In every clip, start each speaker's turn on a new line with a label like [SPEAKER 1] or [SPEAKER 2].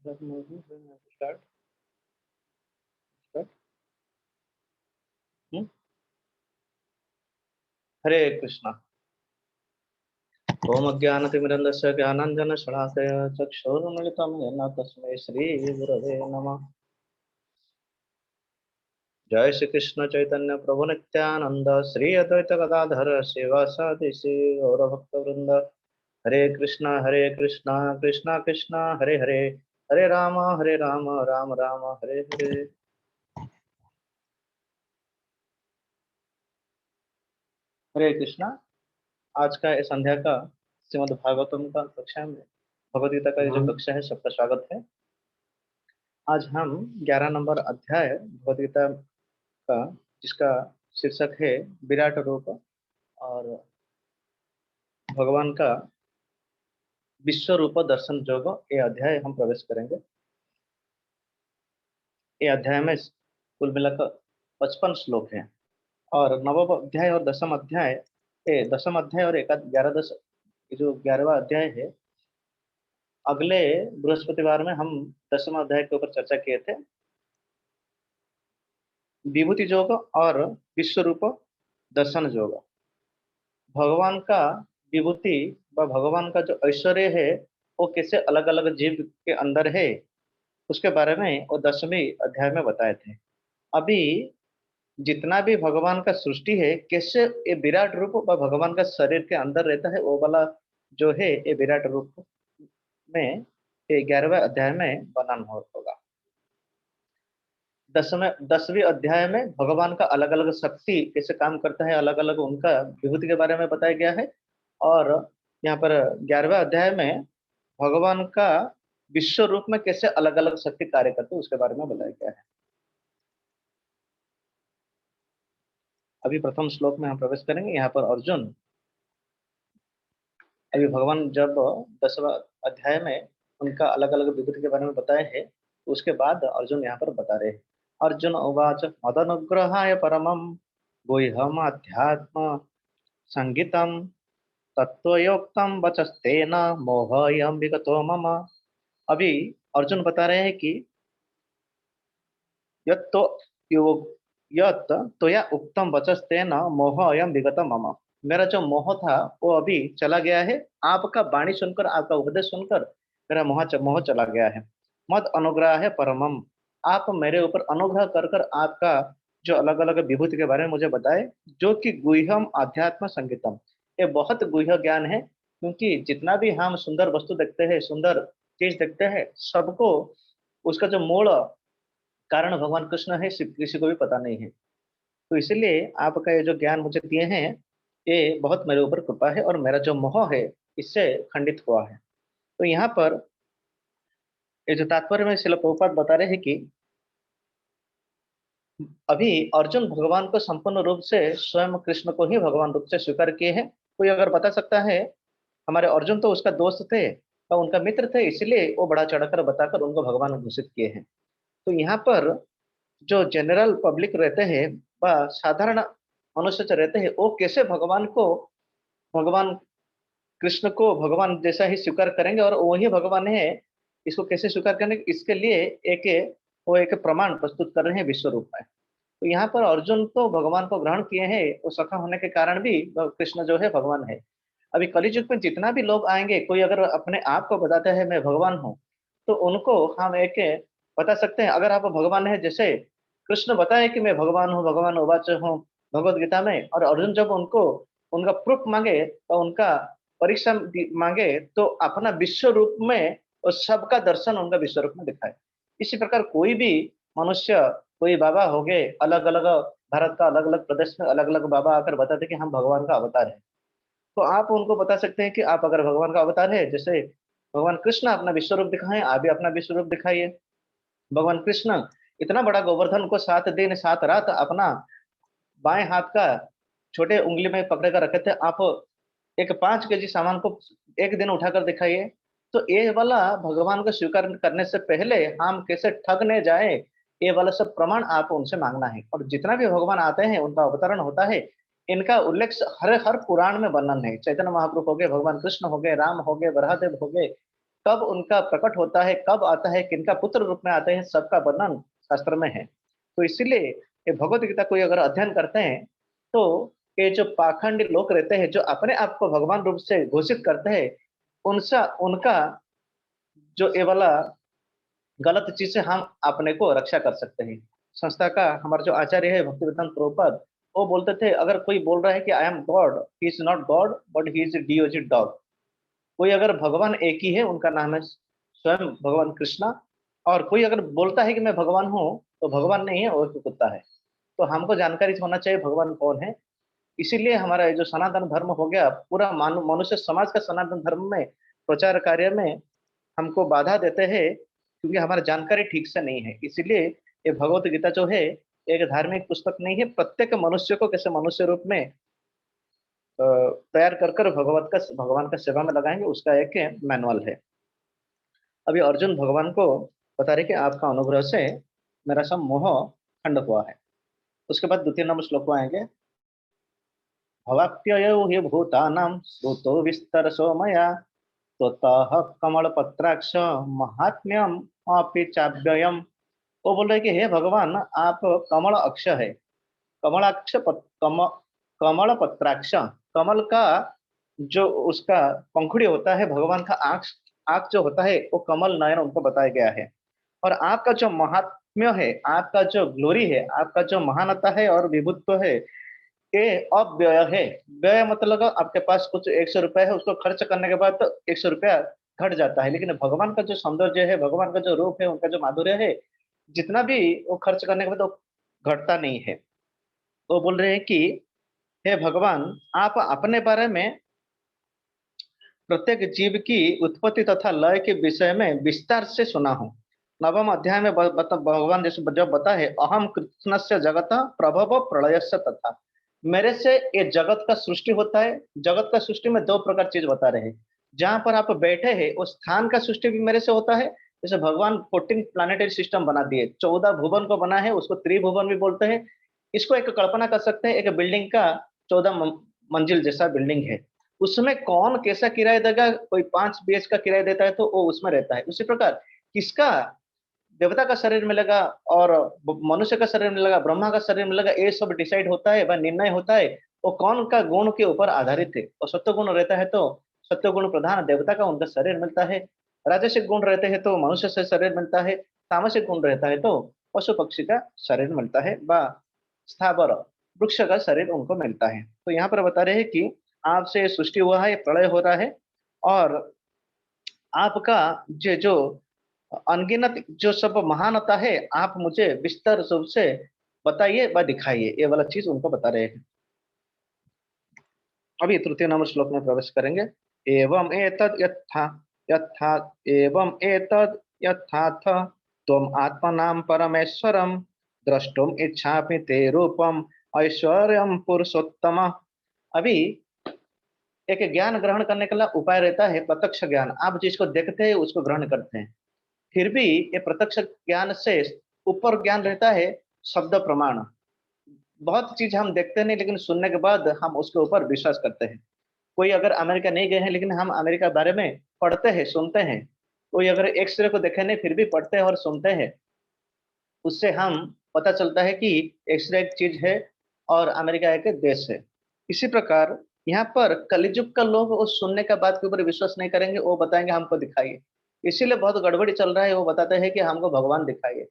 [SPEAKER 1] Start start. Hare Krishna. ओम अज्ञानतिमिरन्धस्य ज्ञानाञ्जनशलाकया चक्षुरुन्मिलितं येन तस्मै श्रीगुरवे नमः। जय श्री कृष्ण चैतन्य प्रभु नित्यानंद श्री अद्वैत गदाधर श्रीवासादि श्री गौरभक्तवृंद। हरे कृष्णा कृष्णा कृष्णा हरे हरे, हरे राम राम राम हरे हरे। हरे कृष्णा। आज का इस संध्या का श्रीमद् भागवतम का कक्षा में भगवद गीता का जो कक्षा है सबका स्वागत है। आज हम 11 नंबर अध्याय भगवद गीता का, जिसका शीर्षक है विराट रूप और भगवान का विश्व रूप दर्शन योग, ये अध्याय हम प्रवेश करेंगे। ये अध्याय में कुल मिलाकर 55 श्लोक हैं और नवम अध्याय और दसम अध्याय, ये दसम अध्याय और 11 जो 11वां अध्याय है, अगले बृहस्पतिवार में हम दसम अध्याय के ऊपर चर्चा किए थे। विभूति योग और विश्व रूप दर्शन योग, भगवान का विभूति व भगवान का जो ऐश्वर्य है वो कैसे अलग अलग जीव के अंदर है, उसके बारे में वो 10वें अध्याय में बताए थे। अभी जितना भी भगवान का सृष्टि है, कैसे ये विराट रूप व भगवान का शरीर के अंदर रहता है, वो वाला जो है ये विराट रूप में ये 11वें अध्याय में वर्णन होगा। 10वें अध्याय में भगवान का अलग अलग शक्ति कैसे काम करता है, अलग अलग उनका विभूति के बारे में बताया गया है। और यहाँ पर 11वें अध्याय में भगवान का विश्व रूप में कैसे अलग अलग शक्ति कार्य करते हैं उसके बारे में बताया गया है। अभी प्रथम श्लोक में हम प्रवेश करेंगे। यहाँ पर अर्जुन, अभी भगवान जब 10वां अध्याय में उनका अलग अलग विभूति के बारे में बताए हैं, तो उसके बाद अर्जुन यहाँ पर बता रहे हैं। अर्जुन उवाच मदनुग्रहाय परमं गुह्यम् अध्यात्म संगीतम तत्वयोक्तम वचस्तेन मोहयं विगतो मम। अभी अर्जुन बता रहे हैं कि यत् तो योग यत् त्वया उक्तम वचस्तेन मोहयं विगत मम। मेरा जो मोह था वो अभी चला गया है। आपका वाणी सुनकर, आपका उपदेश सुनकर मेरा मोह चला गया है। मद अनुग्रह है परमम, आप मेरे ऊपर अनुग्रह कर कर आपका जो अलग अलग विभूति के बारे में मुझे बताए, जो कि गुह्यम अध्यात्म संगीतम, ये बहुत गुह्य ज्ञान है। क्योंकि जितना भी हम सुंदर वस्तु देखते हैं, सुंदर चीज देखते हैं, सबको उसका जो मूल कारण भगवान कृष्ण है किसी को भी पता नहीं है। तो इसलिए आपका ये जो ज्ञान मुझे दिए हैं, ये बहुत मेरे ऊपर कृपा है और मेरा जो मोह है इससे खंडित हुआ है। तो यहाँ पर ये जो तात्पर्य में श्रील प्रभुपाद बता रहे हैं कि अभी अर्जुन भगवान को संपूर्ण रूप से स्वयं कृष्ण को ही भगवान रूप से स्वीकार किए हैं। कोई अगर बता सकता है हमारे अर्जुन तो उसका दोस्त थे और उनका मित्र थे, इसलिए वो बड़ा चढ़कर बताकर उनको भगवान घोषित किए हैं। तो यहाँ पर जो जनरल पब्लिक रहते हैं व साधारण मनुष्य जो रहते हैं, वो कैसे भगवान को, भगवान कृष्ण को भगवान जैसा ही स्वीकार करेंगे और वही भगवान है, इसको कैसे स्वीकार करेंगे, इसके लिए एक वो एक प्रमाण प्रस्तुत कर रहे हैं विश्व रूप में। तो यहाँ पर अर्जुन तो भगवान को ग्रहण किए हैं, वो सखा होने के कारण भी कृष्ण जो है भगवान है। अभी कलियुग में जितना भी लोग आएंगे, कोई अगर अपने आप को बताता है मैं भगवान हूँ, तो उनको हम एक बता सकते हैं, अगर आप भगवान है, जैसे कृष्ण बताए कि मैं भगवान हूँ, भगवान उवाच हूँ भगवत गीता में, और अर्जुन जब उनको उनका प्रूफ मांगे तो उनका परीक्षा मांगे, तो अपना विश्व रूप में उस सबका दर्शन उनका विश्व रूप में दिखाए। इसी प्रकार कोई भी मनुष्य, कोई बाबा हो गए अलग अलग, भारत का अलग अलग प्रदेश में अलग अलग बाबा आकर बताते कि हम भगवान का अवतार है, तो आप उनको बता सकते हैं कि आप अगर भगवान का अवतार है, जैसे भगवान कृष्ण अपना विश्व रूप दिखाएं, आप भी अपना विश्व रूप दिखाइए। भगवान कृष्ण इतना बड़ा गोवर्धन को 7 दिन 7 रात अपना बाएं हाथ का छोटे उंगली में पकड़े कर रखे थे। आप एक 5 केजी सामान को एक दिन उठाकर दिखाइए। तो ये वाला भगवान को स्वीकार करने से पहले हम कैसे ठगने जाए, ये वाला सब प्रमाण आप उनसे मांगना है। और जितना भी भगवान आते हैं उनका अवतरण होता है, इनका उल्लेख हर हर पुराण में वर्णन है। चैतन्य महाप्रभु हो गए, भगवान कृष्ण हो गए, राम हो गए, वराहदेव हो गए, कब उनका प्रकट होता है, कब आता है, किनका पुत्र रूप में आते हैं, सबका वर्णन शास्त्र में है। तो इसीलिए ये भगवत गीता कोई अगर अध्ययन करते हैं, तो ये जो पाखंडी लोग रहते हैं, जो अपने आप को भगवान रूप से घोषित करते हैं, उनसा उनका जो ये वाला गलत चीज़ से हम अपने को रक्षा कर सकते हैं। संस्था का हमारा जो आचार्य है भक्तिवेदांत प्रभुपाद, वो बोलते थे अगर कोई बोल रहा है कि I am God, he is not God but he is a DOG dog. कोई अगर भगवान एक ही है, उनका नाम है स्वयं भगवान कृष्णा, और कोई अगर बोलता है कि मैं भगवान हूँ, तो भगवान नहीं है, वो तो कुत्ता है। तो हमको जानकारी होना चाहिए भगवान कौन है। इसीलिए हमारा ये जो सनातन धर्म हो गया, पूरा मनुष्य समाज का सनातन धर्म में प्रचार कार्य में हमको बाधा देते हैं, क्योंकि हमारी जानकारी ठीक से नहीं है। इसीलिए ये भगवत गीता जो है, एक धार्मिक पुस्तक नहीं है, प्रत्येक मनुष्य को कैसे मनुष्य रूप में तैयार कर कर भगवान का सेवा में लगाएंगे, उसका एक मैनुअल है। अभी अर्जुन भगवान को बता रहे कि आपका अनुग्रह से मेरा सब मोह खंड हुआ है। उसके बाद द्वितीय नंबर श्लोक को आएंगे। भवाप्ययौ हि भूतानां श्रुतो विस्तरसो मया त्वतः कमलपत्राक्ष महात्म्यम अपि चाव्ययम्। वो बोल रहे कि हे भगवान, आप कमल अक्ष है। कमलाक्ष कमल पत्राक्ष, कमल का जो उसका पंखुड़ी होता है, भगवान का आंख आंख जो होता है, वो कमल नयन उनको बताया गया है। और आपका जो महात्म्य है, आपका जो ग्लोरी है, आपका जो महानता है और विभुत्व है, ये अव्यय है। व्यय मतलब आपके पास कुछ 100 रुपए है, उसको खर्च करने के बाद तो 100 रुपया घट जाता है, लेकिन भगवान का जो सौंदर्य है, भगवान का जो रूप है, उनका जो माधुर्य है, जितना भी वो खर्च करने के बाद वो घटता नहीं है। वो बोल रहे हैं कि हे भगवान, आप अपने बारे में प्रत्येक जीव की उत्पत्ति तथा लय के विषय में विस्तार से सुना हूँ। नवम अध्याय में भगवान जैसे जब बता है, अहम कृष्णस्य जगत प्रभव प्रलयस्य तथा, मेरे से ये जगत का सृष्टि होता है। जगत का सृष्टि में दो प्रकार चीज बता रहे हैं। जहां पर आप बैठे हैं, उस स्थान का सृष्टि भी मेरे से होता है। जैसे भगवान 14 प्लानिटरी सिस्टम बना दिए, 14 भुवन को बना है, उसको त्रिभुवन भी बोलते हैं। इसको एक कल्पना कर सकते हैं, एक बिल्डिंग का 14 मंजिल जैसा बिल्डिंग है। उसमें कौन कैसा किराया देगा, कोई 5 बीएच का किराया देता है तो वो उसमें रहता है। उसी प्रकार किसका देवता का शरीर मिलेगा और मनुष्य का शरीर मिलेगा, ब्रह्मा का शरीर मिलेगा, ये सब डिसाइड होता है, वह निर्णय होता है। वो कौन का गुण के ऊपर आधारित है। और सत्य गुण रहता है तो सत्य गुण प्रधान देवता का उनका शरीर मिलता है। राजसिक गुण रहते हैं तो मनुष्य से शरीर मिलता है। तामसिक गुण रहता है तो पशु पक्षी का शरीर मिलता है, व स्थावर वृक्ष का शरीर उनको मिलता है। तो यहाँ पर बता रहे हैं कि आपसे सृष्टि हुआ है, प्रलय हो रहा है, और आपका जो अनगिनत जो सब महानता है, आप मुझे विस्तार रूप से बताइए व दिखाइए। ये वाला चीज उनको बता रहे हैं। अभी तृतीय नंबर श्लोक में प्रवेश करेंगे। एवं एतद यथा यथा एवं एतद यथाथ त्वम आत्मनां परमेश्वरम द्रष्टुम इच्छामि ते रूपम ऐश्वर्यम पुरुषोत्तम। अभी एक ज्ञान ग्रहण करने का उपाय रहता है प्रत्यक्ष ज्ञान। आप जिसको देखते हैं उसको ग्रहण करते हैं। फिर भी ये प्रत्यक्ष ज्ञान से ऊपर ज्ञान रहता है शब्द प्रमाण। बहुत चीज हम देखते नहीं, लेकिन सुनने के बाद हम उसके ऊपर विश्वास करते हैं। कोई अगर अमेरिका नहीं गए हैं, लेकिन हम अमेरिका के बारे में पढ़ते हैं, सुनते हैं। कोई अगर एक्सरे को देखे नहीं, फिर भी पढ़ते हैं और सुनते हैं। उससे हम पता चलता है कि एक्सरे एक चीज है और अमेरिका एक देश है। इसी प्रकार यहाँ पर कलिजुग का लोग उस सुनने का बात के ऊपर विश्वास नहीं करेंगे, वो बताएंगे हमको दिखाइए। इसीलिए बहुत गड़बड़ी चल रहा है। वो बताते हैं कि हमको भगवान दिखाइए।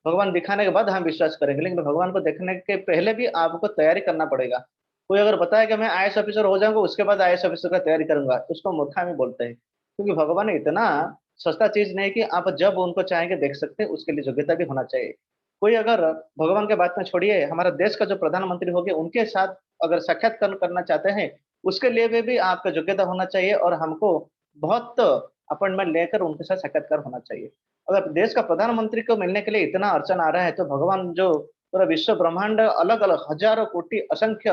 [SPEAKER 1] भगवान दिखाने के बाद हम विश्वास करेंगे, लेकिन भगवान को देखने के पहले भी आपको तैयारी करना पड़ेगा। कोई अगर बताया कि मैं आईएएस ऑफिसर हो जाऊंगा, उसके बाद आईएएस ऑफिसर का तैयारी करूंगा, उसको मूर्खामी बोलते हैं। क्योंकि भगवान इतना सस्ता चीज नहीं कि आप जब उनको चाहेंगे देख सकते हैं, उसके लिए योग्यता भी होना चाहिए। कोई अगर भगवान के बात में छोड़िए, हमारा देश का जो प्रधानमंत्री हो गया, उनके साथ अगर साक्षात्कार करना चाहते हैं, उसके लिए भी आपका योग्यता होना चाहिए, और हमको बहुत अपॉइंटमेंट लेकर उनके साथ साक्षात्कार होना चाहिए। अगर देश का प्रधानमंत्री को मिलने के लिए इतना अड़चन आ रहा है, तो भगवान जो पूरा विश्व ब्रह्मांड अलग अलग हजारों कोटि असंख्य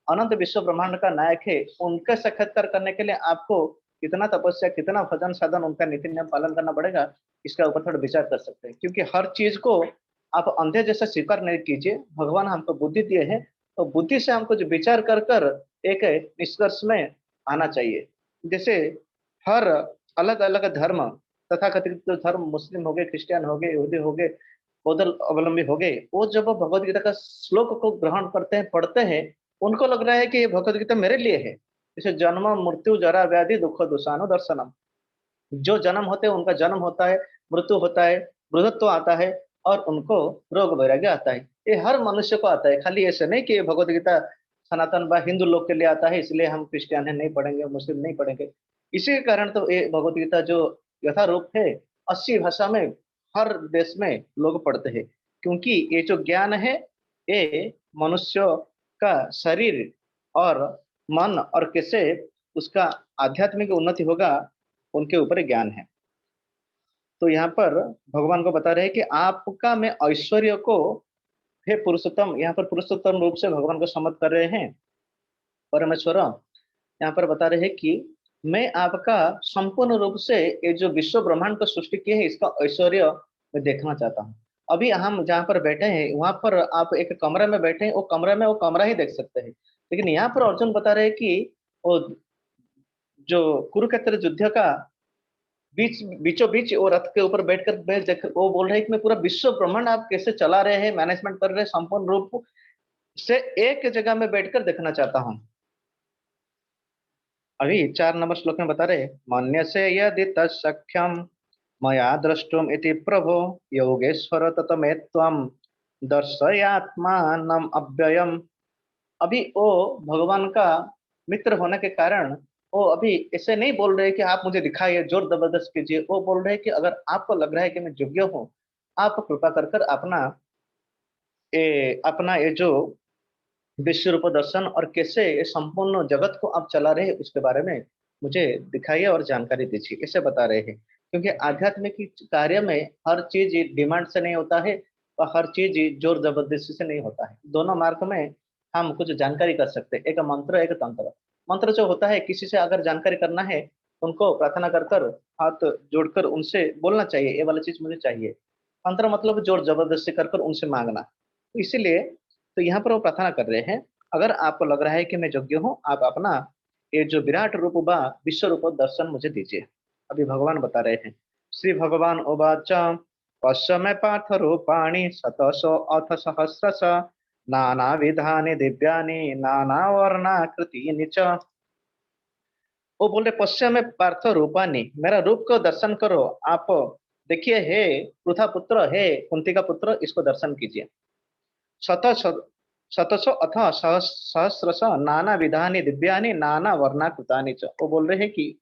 [SPEAKER 1] अनंत विश्व ब्रह्मांड का नायक है, उनके साक्षात्कार करने के लिए आपको कितना तपस्या, कितना भजन साधन, उनका नीति नियम पालन करना पड़ेगा। इसका ऊपर थोड़ा विचार कर सकते हैं। क्योंकि हर चीज को आप अंधे जैसा स्वीकार नहीं कीजिए। भगवान हमको बुद्धि दिए हैं, तो बुद्धि से हमको जो विचार कर कर एक निष्कर्ष में आना चाहिए। जैसे हर अलग अलग धर्म, तथाकथित जो धर्म, मुस्लिम हो गए, क्रिश्चियन हो गए, यहूदी हो गए, बौद्ध अवलंबी हो गए, वो जब भगवत गीता का श्लोक को ग्रहण करते हैं, पढ़ते हैं, उनको लग रहा है कि ये भगवत गीता मेरे लिए है। जैसे जन्म मृत्यु जरा व्याधि दुख दुसानो दर्शनम, जो जन्म होते हैं उनका जन्म होता है, मृत्यु होता है, वृद्धत्व आता है, और उनको रोग वैराग्य आता है। ये हर मनुष्य को आता है, खाली ऐसे नहीं कि ये भगवत गीता सनातन व हिंदू लोग के लिए आता है इसलिए हम क्रिश्चियन है नहीं पढ़ेंगे, मुस्लिम नहीं पढ़ेंगे। इसी के कारण तो ये भगवत गीता जो यथारूप है 80 भाषा में हर देश में लोग पढ़ते हैं, क्योंकि ये जो ज्ञान है ये मनुष्य का शरीर और मन और कैसे उसका आध्यात्मिक उन्नति होगा उनके ऊपर ज्ञान है। तो यहाँ पर भगवान को बता रहे हैं कि आपका मैं ऐश्वर्य को, हे पुरुषोत्तम, यहाँ पर पुरुषोत्तम रूप से भगवान को सम्मत कर रहे हैं परमेश्वर। यहाँ पर बता रहे हैं कि मैं आपका संपूर्ण रूप से ये जो विश्व ब्रह्मांड को सृष्टि किए है इसका ऐश्वर्य मैं देखना चाहता हूँ। अभी हम जहाँ पर बैठे हैं वहां पर आप एक कमरे में बैठे हैं, वो कमरे में वो कमरा ही देख सकते हैं, लेकिन यहाँ पर अर्जुन बता रहे हैं कि वो जो कुरुक्षेत्र युद्ध का बीचों बीच वो रथ के ऊपर बैठकर मैं देख, वो बोल रहे हैं कि मैं पूरा विश्व ब्रह्मांड आप कैसे चला रहे हैं, मैनेजमेंट कर रहे हैं, संपूर्ण रूप से एक जगह में बैठकर देखना चाहता हूँ। अभी 4 नंबर श्लोक में बता रहे, मन्यसे यदि तत्सख्यम मया द्रष्टुम इति प्रभो योगेश्वर ततमे त्वं दर्शयात्मानम अव्ययम। अभी वो भगवान का मित्र होने के कारण वो अभी ऐसे नहीं बोल रहे कि आप मुझे दिखाइए, जोर जबरदस्त कीजिए। वो बोल रहे कि अगर आपको लग रहा है कि मैं योग्य हूँ, आप कृपा कर कर अपना ये जो विश्व रूप दर्शन और कैसे ये संपूर्ण जगत को आप चला रहे हैं उसके बारे में मुझे दिखाइए और जानकारी दीजिए, ऐसे बता रहे हैं। क्योंकि आध्यात्मिक कार्य में हर चीज डिमांड से नहीं होता है और हर चीज जोर जबरदस्ती से नहीं होता है। दोनों मार्ग में हम कुछ जानकारी कर सकते हैं, एक मंत्र एक तंत्र। मंत्र जो होता है किसी से अगर जानकारी करना है, उनको प्रार्थना कर कर हाथ जोड़कर उनसे बोलना चाहिए ये वाला चीज मुझे चाहिए। तंत्र मतलब जोर जबरदस्ती कर कर उनसे मांगना। तो इसीलिए तो यहाँ पर वो प्रार्थना कर रहे हैं, अगर आपको लग रहा है कि मैं योग्य हूँ, आप अपना ये जो विराट रूप बा विश्व रूप दर्शन मुझे दीजिए। अभी भगवान बता रहे हैं, श्री भगवान उवाच पश्य मे पार्थ रूपाणि शतशो अथ सहस्रश नाना विधानि दिव्यानि नाना वर्णाकृतीनि च। वो बोल रहे पश्य में पार्थ रूपानी, मेरा रूप को दर्शन करो आप। देखिए हे पृथा पुत्र, हे कुंती का पुत्र, इसको दर्शन कीजिए। शत शतसो अथ सहस्रश नाना विधानि दिव्यानि नाना वर्णाकृतानि च। वो बोल रहे हैं कि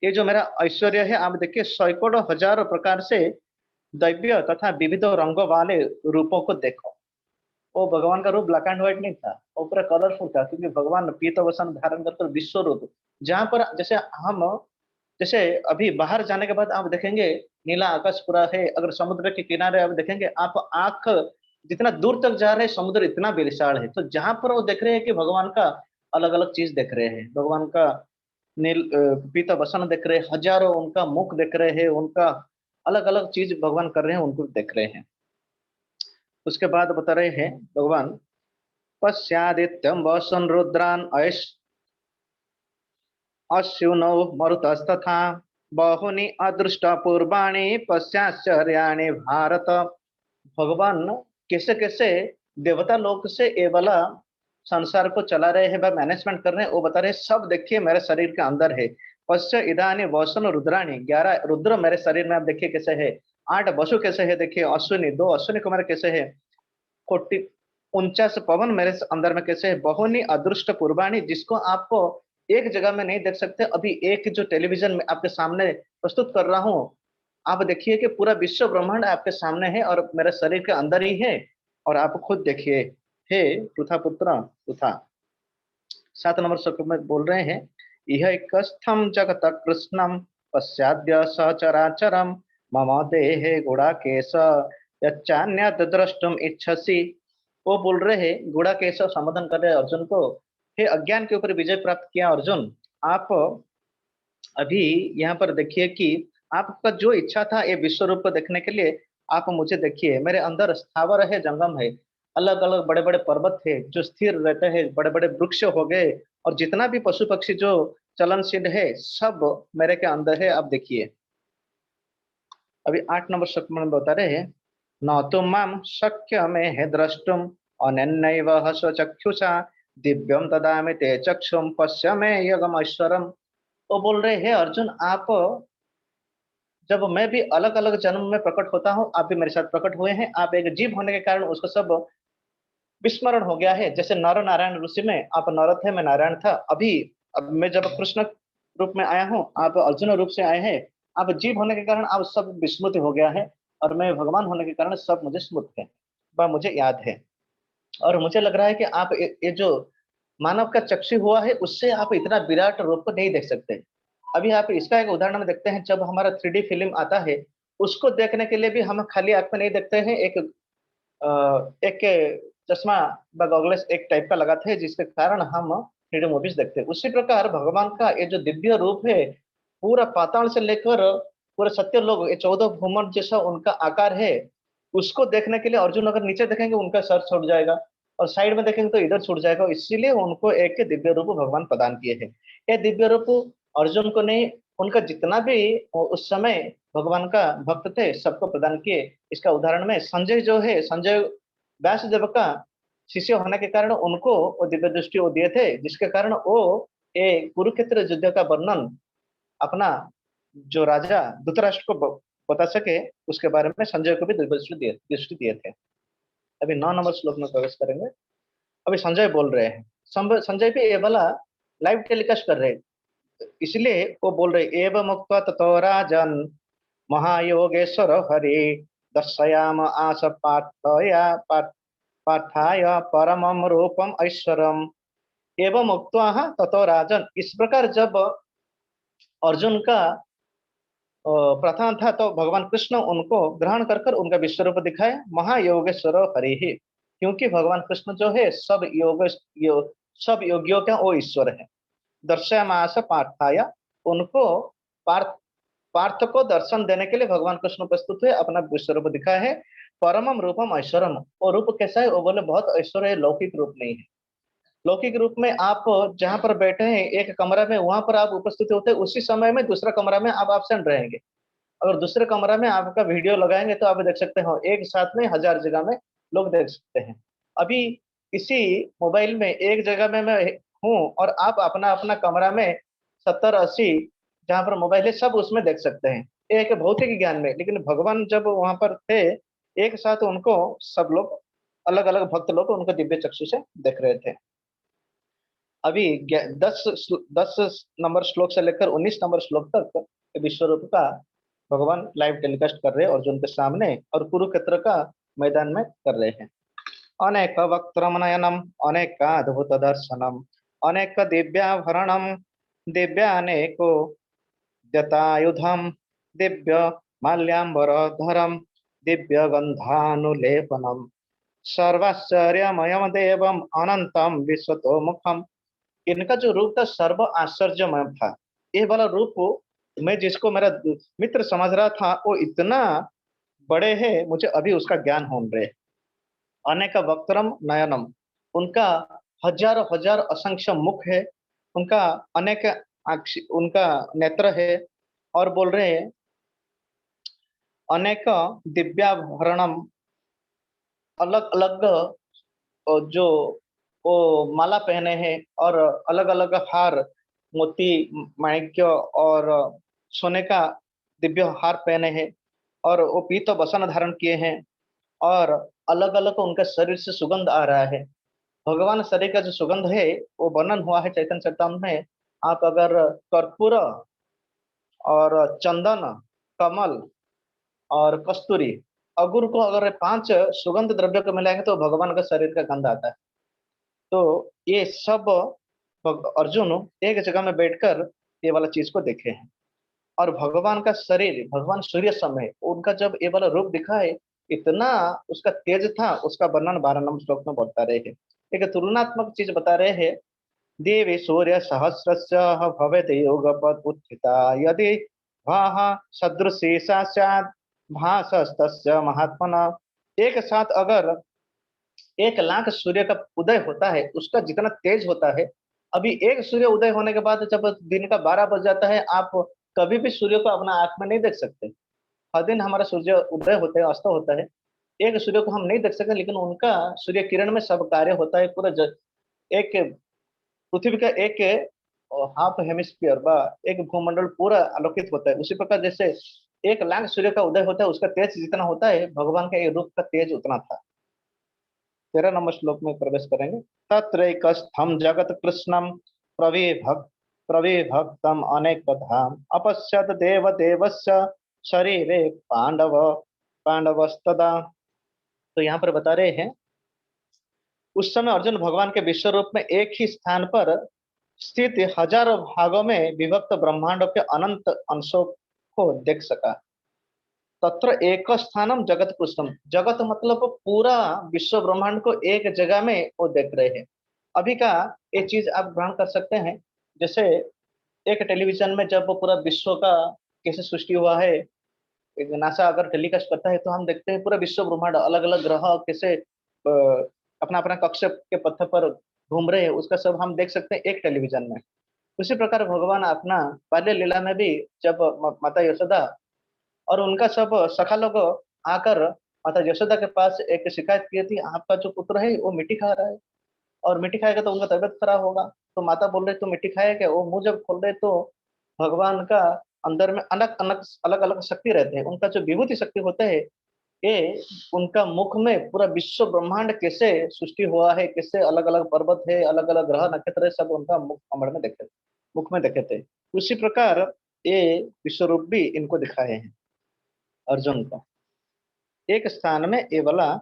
[SPEAKER 1] ये जो मेरा ऐश्वर्य है आप देखिए सैकड़ों हजारों प्रकार से दैव्य तथा विविध रंगों वाले रूपों को देखो। वो भगवान का रूप ब्लैक एंड व्हाइट नहीं था, वो पूरा कलरफुल था, क्योंकि भगवान पीत वसन धारण कर विश्व रूप, जहाँ पर जैसे हम जैसे अभी बाहर जाने के बाद आप देखेंगे नीला आकाश पूरा है, अगर समुद्र के किनारे आप देखेंगे, आप आंख जितना दूर तक जा रहे हैं समुद्र इतना विशाल है। तो जहां पर वो देख रहे हैं कि भगवान का अलग अलग चीज देख रहे हैं, भगवान का नील पीता वसन देख रहे हैं, हजारों उनका मुख देख रहे हैं, उनका अलग अलग चीज भगवान कर रहे हैं, उनको देख रहे हैं। उसके बाद बता रहे हैं भगवान, पश्चादित्यम वसन रुद्रान अश्विनौ मरुतस्तथा बहुनि अदृष्ट पूर्वाणि पश्चाश्चर्याणि भारत। भगवान कैसे कैसे देवता लोक से ये वाला संसार को चला रहे हैं, मैनेजमेंट कर रहे हैं, वो बता रहे हैं सब देखिए मेरे शरीर के अंदर है। पश्च इदानी वसन रुद्राणी, 11 रुद्र मेरे शरीर में आप देखिए कैसे है, 8 वसु कैसे है, देखिए अश्विनी 2 अश्विनी कुमार कैसे है, 49 पवन मेरे अंदर में कैसे है, बहुनी अदृष्ट पूर्वाणी, जिसको आपको एक जगह में नहीं देख सकते। अभी एक जो टेलीविजन में आपके सामने प्रस्तुत कर रहा हूँ, आप देखिए कि पूरा विश्व ब्रह्मांड आपके सामने है और मेरे शरीर के अंदर ही है, और आप खुद देखिए हे पृथा पुत्र पृथा। 7 नंबर श्लोक में बोल रहे हैं, यह एकस्थम जगत कृष्णम पश्चाद्य सचराचरम मम देहे गुड़ाकेश यच्चान्यत् द्रष्टुम इच्छसि। वो बोल रहे हैं गुड़ाकेश संबोधन कर रहे हैं अर्जुन को, हे अज्ञान के ऊपर विजय प्राप्त किया अर्जुन, आप अभी यहाँ पर देखिए कि आपका जो इच्छा था ये विश्व रूप को देखने के लिए, आप मुझे देखिए, मेरे अंदर स्थावर है, जंगम है, अलग अलग बड़े बड़े पर्वत है जो स्थिर रहते हैं, बड़े बड़े वृक्ष हो गए, और जितना भी पशु पक्षी जो चलनशील है, सब मेरे के अंदर है। आप देखिए, अभी 8 नंबर श्लोक में बता रहे हैं, न तो माम शक्य में है द्रष्टुम अनन्यैव स्वचक्षुषा दिव्यम ददामि ते चक्षुम पश्य मे यगम ऐश्वरम। वो बोल रहे हैं अर्जुन, आप जब मैं भी अलग अलग जन्म में प्रकट होता हूँ, आप भी मेरे साथ प्रकट हुए हैं। आप एक जीव होने के कारण उसको सब विस्मरण हो गया है। जैसे नर नारायण ऋषि में आप नर थे, मैं नारायण था। अभी अब मैं जब कृष्ण रूप में आया हूँ, आप अर्जुन रूप से आए हैं। आप जीव होने के कारण आप सब विस्मृत हो गया है, और मैं भगवान होने के कारण सब मुझे स्मृत है, वह मुझे याद है। और मुझे लग रहा है कि आप ये जो मानव का चक्षु हुआ है, उससे आप इतना विराट रूप को नहीं देख सकते। अभी आप इसका एक उदाहरण में देखते हैं, जब हमारा 3D फिल्म आता है, उसको देखने के लिए भी हम खाली आंख में नहीं देखते हैं। एक चश्मा व गॉगल्स एक टाइप का लगाते हैं, जिसके कारण हम 3D मूवीज देखते हैं। उसी प्रकार भगवान का ये जो दिव्य रूप है, पूरा पाताल से लेकर पूरे सत्य लोग, ये 14 भूमंड जैसा उनका आकार है। उसको देखने के लिए अर्जुन अगर नीचे देखेंगे, उनका सर छूट जाएगा, और साइड में देखेंगे तो इधर छूट जाएगा। इसीलिए उनको एक दिव्य रूप भगवान प्रदान किए हैं। ये दिव्य रूप अर्जुन को नहीं, उनका जितना भी उस समय भगवान का भक्त थे, सबको प्रदान किए। इसका उदाहरण में संजय जो है, संजय व्यासदेव का शिष्य होने के कारण उनको वो दिव्य दृष्टि वो दिए थे, जिसके कारण वो ये कुरुक्षेत्र युद्ध का वर्णन अपना जो राजा धृतराष्ट्र को बता सके, उसके बारे में संजय को भी दिव्य दृष्टि दिए थे। अभी 9 नंबर श्लोक में प्रवेश करेंगे। अभी संजय बोल रहे हैं, संजय भी ये वाला लाइव टेलीकास्ट कर रहे हैं। इसलिए वो बोल रहे, एवं मुक्त ततो राजन महायोगेश्वर हरि दर्शयाम आस पाठाय परमम रूपम ऐश्वरम। एवं मुक्त्वा ततो राजन, इस प्रकार जब अर्जुन का प्रथम था, तो भगवान कृष्ण उनको ग्रहण कर कर उनका विश्व रूप दिखाए, महायोगेश्वर हरि ही। क्योंकि भगवान कृष्ण जो है सब योगियों का वो ईश्वर है। दर्शयामास पार्थाय, उनको पार्थ पार्थ को दर्शन देने के लिए भगवान कृष्ण प्रस्तुत हुए, अपना विश्व रूप दिखाया है। परमम रूपम ऐश्वरम, वो रूप कैसा है? वो बोले बहुत ऐश्वर्य है, लौकिक रूप नहीं है। लौकिक रूप में आप जहां पर बैठे हैं एक कमरा में, वहां पर आप उपस्थित होते हैं, उसी समय में दूसरा कमरा में आप एब्सेंट रहेंगे। अगर दूसरे कमरा में आपका वीडियो लगाएंगे तो आप देख सकते हो, एक साथ में 1000 जगह में लोग देख सकते हैं। अभी इसी मोबाइल में एक जगह में मैं हूँ, और आप अपना अपना कमरा में 70-80 जहाँ पर मोबाइल है, सब उसमें देख सकते हैं। ये एक भौतिक ज्ञान में। लेकिन भगवान जब वहां पर थे, एक साथ उनको सब लोग, अलग अलग भक्त लोग उनको दिव्य चक्षु से देख रहे थे। अभी 10 नंबर श्लोक से लेकर 19 नंबर श्लोक तक विश्व रूप का भगवान लाइव टेलीकास्ट कर रहे हैं अर्जुन के सामने, और कुरुक्षेत्र का मैदान में कर रहे हैं। अनेक वक्त्रम नयनम अनेक अद्भुत दर्शनम अनेक दिव्याभरणम दिव्यानेको द्यतायुधम दिव्य माल्याम्बरधरम दिव्य गंधानुलेपनम सर्वाश्चर्यमयम देवम अनंतम विश्वतोमुखम। इनका जो रूप था सर्व आश्चर्यमय था। ये वाला रूप मैं जिसको मेरा मित्र समझ रहा था, वो इतना बड़े है, मुझे अभी उसका ज्ञान हो रहे। अनेक वक्त्रम नयनम, उनका हजारों हजार असंख्य मुख है, उनका अनेक उनका नेत्र है। और बोल रहे हैं अनेक दिव्याभरणम, अलग अलग जो वो माला पहने हैं, और अलग अलग हार, मोती, माणिक्य और सोने का दिव्य हार पहने हैं, और वो पीत वसन धारण किए हैं, और अलग अलग उनका शरीर से सुगंध आ रहा है। भगवान शरीर का जो सुगंध है, वो वर्णन हुआ है चैतन्य चरितामृत में। आप अगर कर्पूर और चंदन, कमल और कस्तूरी, अगुर को अगर 5 सुगंध द्रव्य को मिलाएंगे तो भगवान का शरीर का गंध आता है। तो ये सब अर्जुन एक जगह में बैठकर ये वाला चीज को देखे हैं। और भगवान का शरीर, भगवान सूर्य समय उनका जब ये वाला रूप दिखा है, इतना उसका तेज था, उसका वर्णन 12 नंबर श्लोक में बता रहे हैं। एक तुलनात्मक चीज बता रहे हैं, देवी सूर्य सहस्रस्य भवेत् योगपत् उत्थिता यदि भाः सदृशी सा स्यात् भासस्तस्य महात्मना। एक साथ अगर 1 लाख सूर्य का उदय होता है, उसका जितना तेज होता है, अभी एक सूर्य उदय होने के बाद जब दिन का 12 बज जाता है, आप कभी भी सूर्य को अपना आंख में नहीं देख सकते। हर दिन हमारा सूर्य उदय होता है, अस्त होता है। एक सूर्य को हम नहीं देख सकते, लेकिन उनका सूर्य किरण में सब कार्य होता है। पूरा एक पृथ्वी का एक हाफ हेमिस्फीयर बा एक भूमंडल पूरा आलोकित होता है। उसी प्रकार जैसे एक लाख सूर्य का उदय होता है, उसका तेज जितना होता है, भगवान का ये रूप का तेज उतना था। 13 नंबर श्लोक में प्रवेश करेंगे। तत्रैकस्थं जगत कृष्णम प्रविभक्तम अनेकधा अपश्यत देव देवस्य शरीरे पांडवस्तदा। तो यहाँ पर बता रहे हैं, उस समय अर्जुन भगवान के विश्व रूप में एक ही स्थान पर स्थित हजारों भागों में विभक्त ब्रह्मांडों के अनंत अंशों को देख सका। तत्र एक स्थानम जगत कृष्णम, जगत मतलब पूरा विश्व ब्रह्मांड को एक जगह में वो देख रहे हैं। अभी का ये चीज आप ग्रहण कर सकते हैं, जैसे एक टेलीविजन में जब वो पूरा विश्व का कैसे सृष्टि हुआ है, एक नासा अगर टेलीकास्ट करता है तो हम देखते हैं पूरा विश्व ब्रह्मांड अलग अलग ग्रह कैसे अपना अपना कक्ष के पथ पर घूम रहे हैं, उसका सब हम देख सकते हैं एक टेलीविजन में। उसी प्रकार भगवान अपना बाल्य लीला में भी जब माता यशोदा और उनका सब सखा लोग आकर माता यशोदा के पास एक शिकायत की थी, आपका जो पुत्र है वो मिट्टी खा रहा है, और मिट्टी खाएगा तो उनका तबीयत खराब होगा। तो माता बोल रहे तो मिट्टी खाएगा, वो मुंह जब खोल रहे तो भगवान का अंदर में अलग अलग शक्ति रहते हैं। उनका जो विभूति शक्ति होता है, ये उनका मुख में पूरा विश्व ब्रह्मांड कैसे सृष्टि हुआ है, कैसे अलग अलग पर्वत है, अलग अलग ग्रह नक्षत्र है, सब उनका मुख कमर में देखे, मुख में देखे थे। उसी प्रकार ये विश्व रूप भी इनको दिखाए हैं अर्जुन को। एक स्थान में ये वाला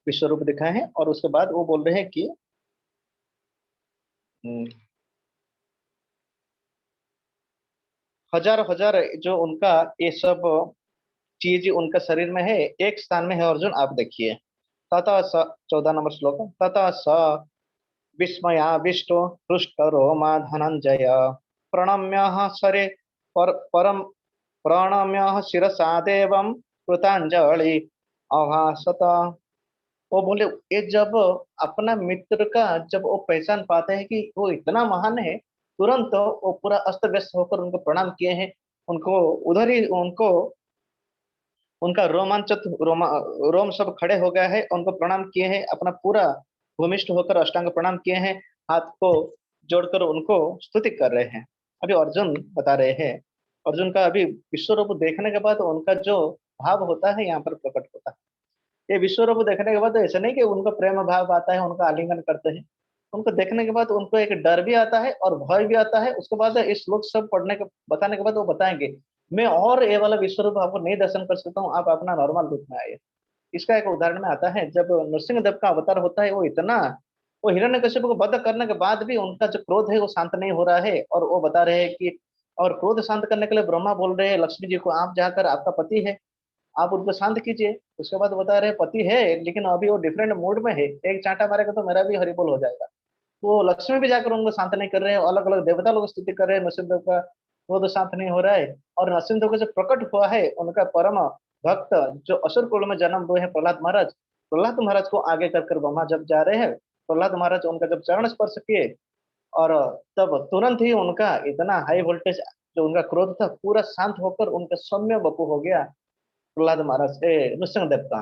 [SPEAKER 1] विश्व रूप दिखाए हैं, और उसके बाद वो बोल रहे हैं कि हम्म, हजार हजार जो उनका ये सब चीज उनका शरीर में है, एक स्थान में है अर्जुन, आप देखिए। तथा स 14 नंबर श्लोक, तथा स विस्मयाविष्टो हृष्टरोमा धनंजय प्रणम्य सरे परम प्रणम्य शिरसा देवम कृतांजलि अभासत। वो बोले, ये जब अपना मित्र का जब वो पहचान पाते हैं कि वो इतना महान है, तुरंत वो पूरा अस्त व्यस्त होकर उनको प्रणाम किए हैं। उनको उधर ही उनको उनका रोमांचित रोम सब खड़े हो गया है, उनको प्रणाम किए हैं, अपना पूरा भूमिष्ठ होकर अष्टांग प्रणाम किए हैं, हाथ को जोड़कर उनको स्तुति कर रहे हैं। अभी अर्जुन बता रहे हैं, अर्जुन का अभी विश्व रूप देखने के बाद उनका जो भाव होता है यहाँ पर प्रकट होता है। ये विश्व रूप देखने के बाद ऐसा नहीं कि उनको प्रेम भाव आता है, उनका आलिंगन करते हैं। उनको देखने के बाद उनको एक डर भी आता है और भय भी आता है। उसके बाद इस श्लोक सब पढ़ने के बताने के बाद वो बताएंगे, मैं और ये वाला विश्व रूप आपको नहीं दर्शन कर सकता हूँ, आप अपना नॉर्मल रूप में आइए। इसका एक उदाहरण में आता है, जब नरसिंह देव का अवतार होता है, वो इतना वो हिरण्यकश्यप को वध करने के बाद भी उनका जो क्रोध है वो शांत नहीं हो रहा है, और वो बता रहे हैं कि और क्रोध शांत करने के लिए ब्रह्मा बोल रहे हैं लक्ष्मी जी को, आप जाकर आपका पति है, आप उनको शांत कीजिए। उसके बाद बता रहे हैं पति है लेकिन अभी वो डिफरेंट मूड में है, एक चांटा मारेगा तो मेरा भी हरिबोल हो जाएगा। वो लक्ष्मी भी जाकर उनको शांत नहीं कर रहे हैं, अलग अलग देवता लोग स्तुति कर रहे हैं नरसिंह देव का, वो तो शांत नहीं हो रहा है। और नरसिंह देव का जो प्रकट हुआ है उनका परम भक्त जो असुर कुल में जन्म हुए हैं प्रहलाद महाराज, प्रहलाद महाराज को आगे कर कर ब्रह्मा जब जा रहे हैं, प्रहलाद महाराज उनका जब चरण स्पर्श किए, और तब तुरंत ही उनका इतना हाई वोल्टेज जो उनका क्रोध था पूरा शांत होकर उनका सौम्य वपु हो गया। प्रहलाद महाराज नृसिंहदेव का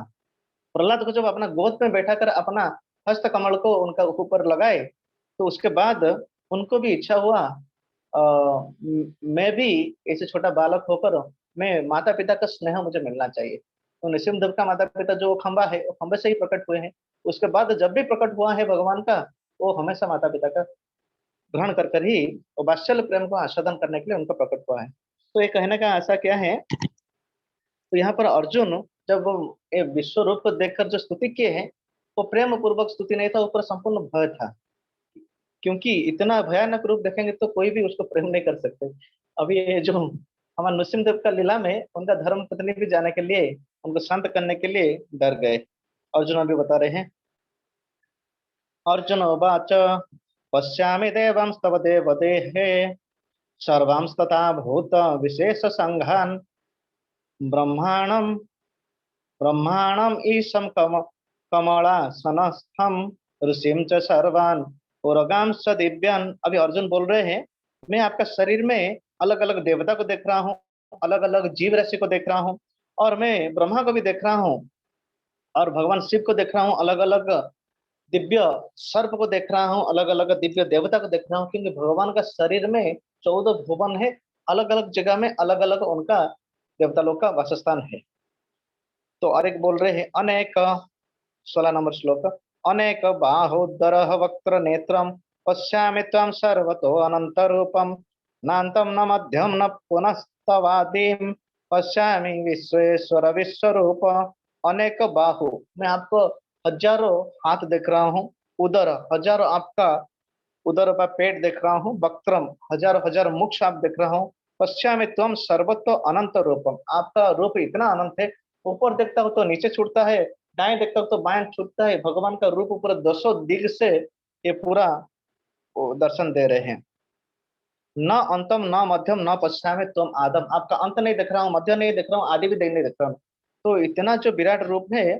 [SPEAKER 1] प्रहलाद को जब अपना गोद में बैठा कर अपना हस्त कमल को उनका ऊपर लगाए, तो उसके बाद उनको भी इच्छा हुआ, मैं भी ऐसे छोटा बालक होकर मैं माता पिता का स्नेह मुझे मिलना चाहिए। तो नृसिंहदेव का माता पिता जो खंबा है वो खंबे से ही प्रकट हुए हैं। उसके बाद जब भी प्रकट हुआ है भगवान का, वो हमेशा माता पिता का ग्रहण कर कर ही वो वात्सल्य प्रेम को आस्वादन करने के लिए उनका प्रकट हुआ है। तो ये कहने का ऐसा क्या है, तो यहाँ पर अर्जुन जब वो ये विश्व रूप को देखकर जो स्तुति किए हैं, वो प्रेम पूर्वक स्तुति नहीं था, ऊपर संपूर्ण भय था। क्योंकि इतना भयानक रूप देखेंगे तो कोई भी उसको प्रेम नहीं कर सकते। अभी ये जो हमारे नृसिंहदेव का लीला में उनका धर्म पत्नी भी जाने के लिए, उनको शांत करने के लिए डर गए। अर्जुन अभी बता रहे हैं, अर्जुन उवाच पश्यामि देवांस्तव देवदेहे सर्वांस्तथा भूत विशेष संघान ब्रह्माणम ब्रह्माणम ईशम कमलासनस्थम ऋषिं च सर्वान् उरगाम स दिव्यान, अभी अर्जुन बोल रहे हैं मैं आपका शरीर में अलग अलग देवता को देख रहा हूँ, अलग अलग जीव राशि को देख रहा हूँ, और मैं ब्रह्मा को भी देख रहा हूँ, और भगवान शिव को देख रहा हूँ, अलग अलग दिव्य सर्प को देख रहा हूँ, अलग अलग दिव्य देवता को देख रहा हूँ, क्योंकि भगवान का शरीर में 14 भुवन है, अलग अलग जगह में अलग अलग उनका देवता लोग का वासस्थान है। तो और एक बोल रहे हैं अनेक, 16 नंबर श्लोक, अनेक बाहुदर वक्त्र नेत्रम पश्यामि त्वं सर्वतो अनंत रूपम नान्तं न मध्यम न पुनस्तवादिम पश्यामि विश्वेश्वर विश्वरूप। अनेक बाहु, मैं आपको हजारों हाथ देख रहा हूँ, उदर हजारों आपका उदर का पेट देख रहा हूँ, वक्त्रम हजार हजार मुख आप देख रहा हूँ, पश्चिमी त्वम सर्वतो अनंत रूपम, आपका रूप इतना अनंत है, ऊपर देखता हो तो नीचे छूटता है, दाएं देखता हो तो बाएं छूटता है, भगवान का रूप पूरा 200 दिग से ये पूरा दर्शन दे रहे हैं। न अंतम न मध्यम न पश्चिमी तुम आदम, आपका अंत नहीं देख रहा हूँ, मध्य नहीं देख रहा हूँ, आदि भी नहीं देख रहा हूँ। तो इतना जो विराट रूप है,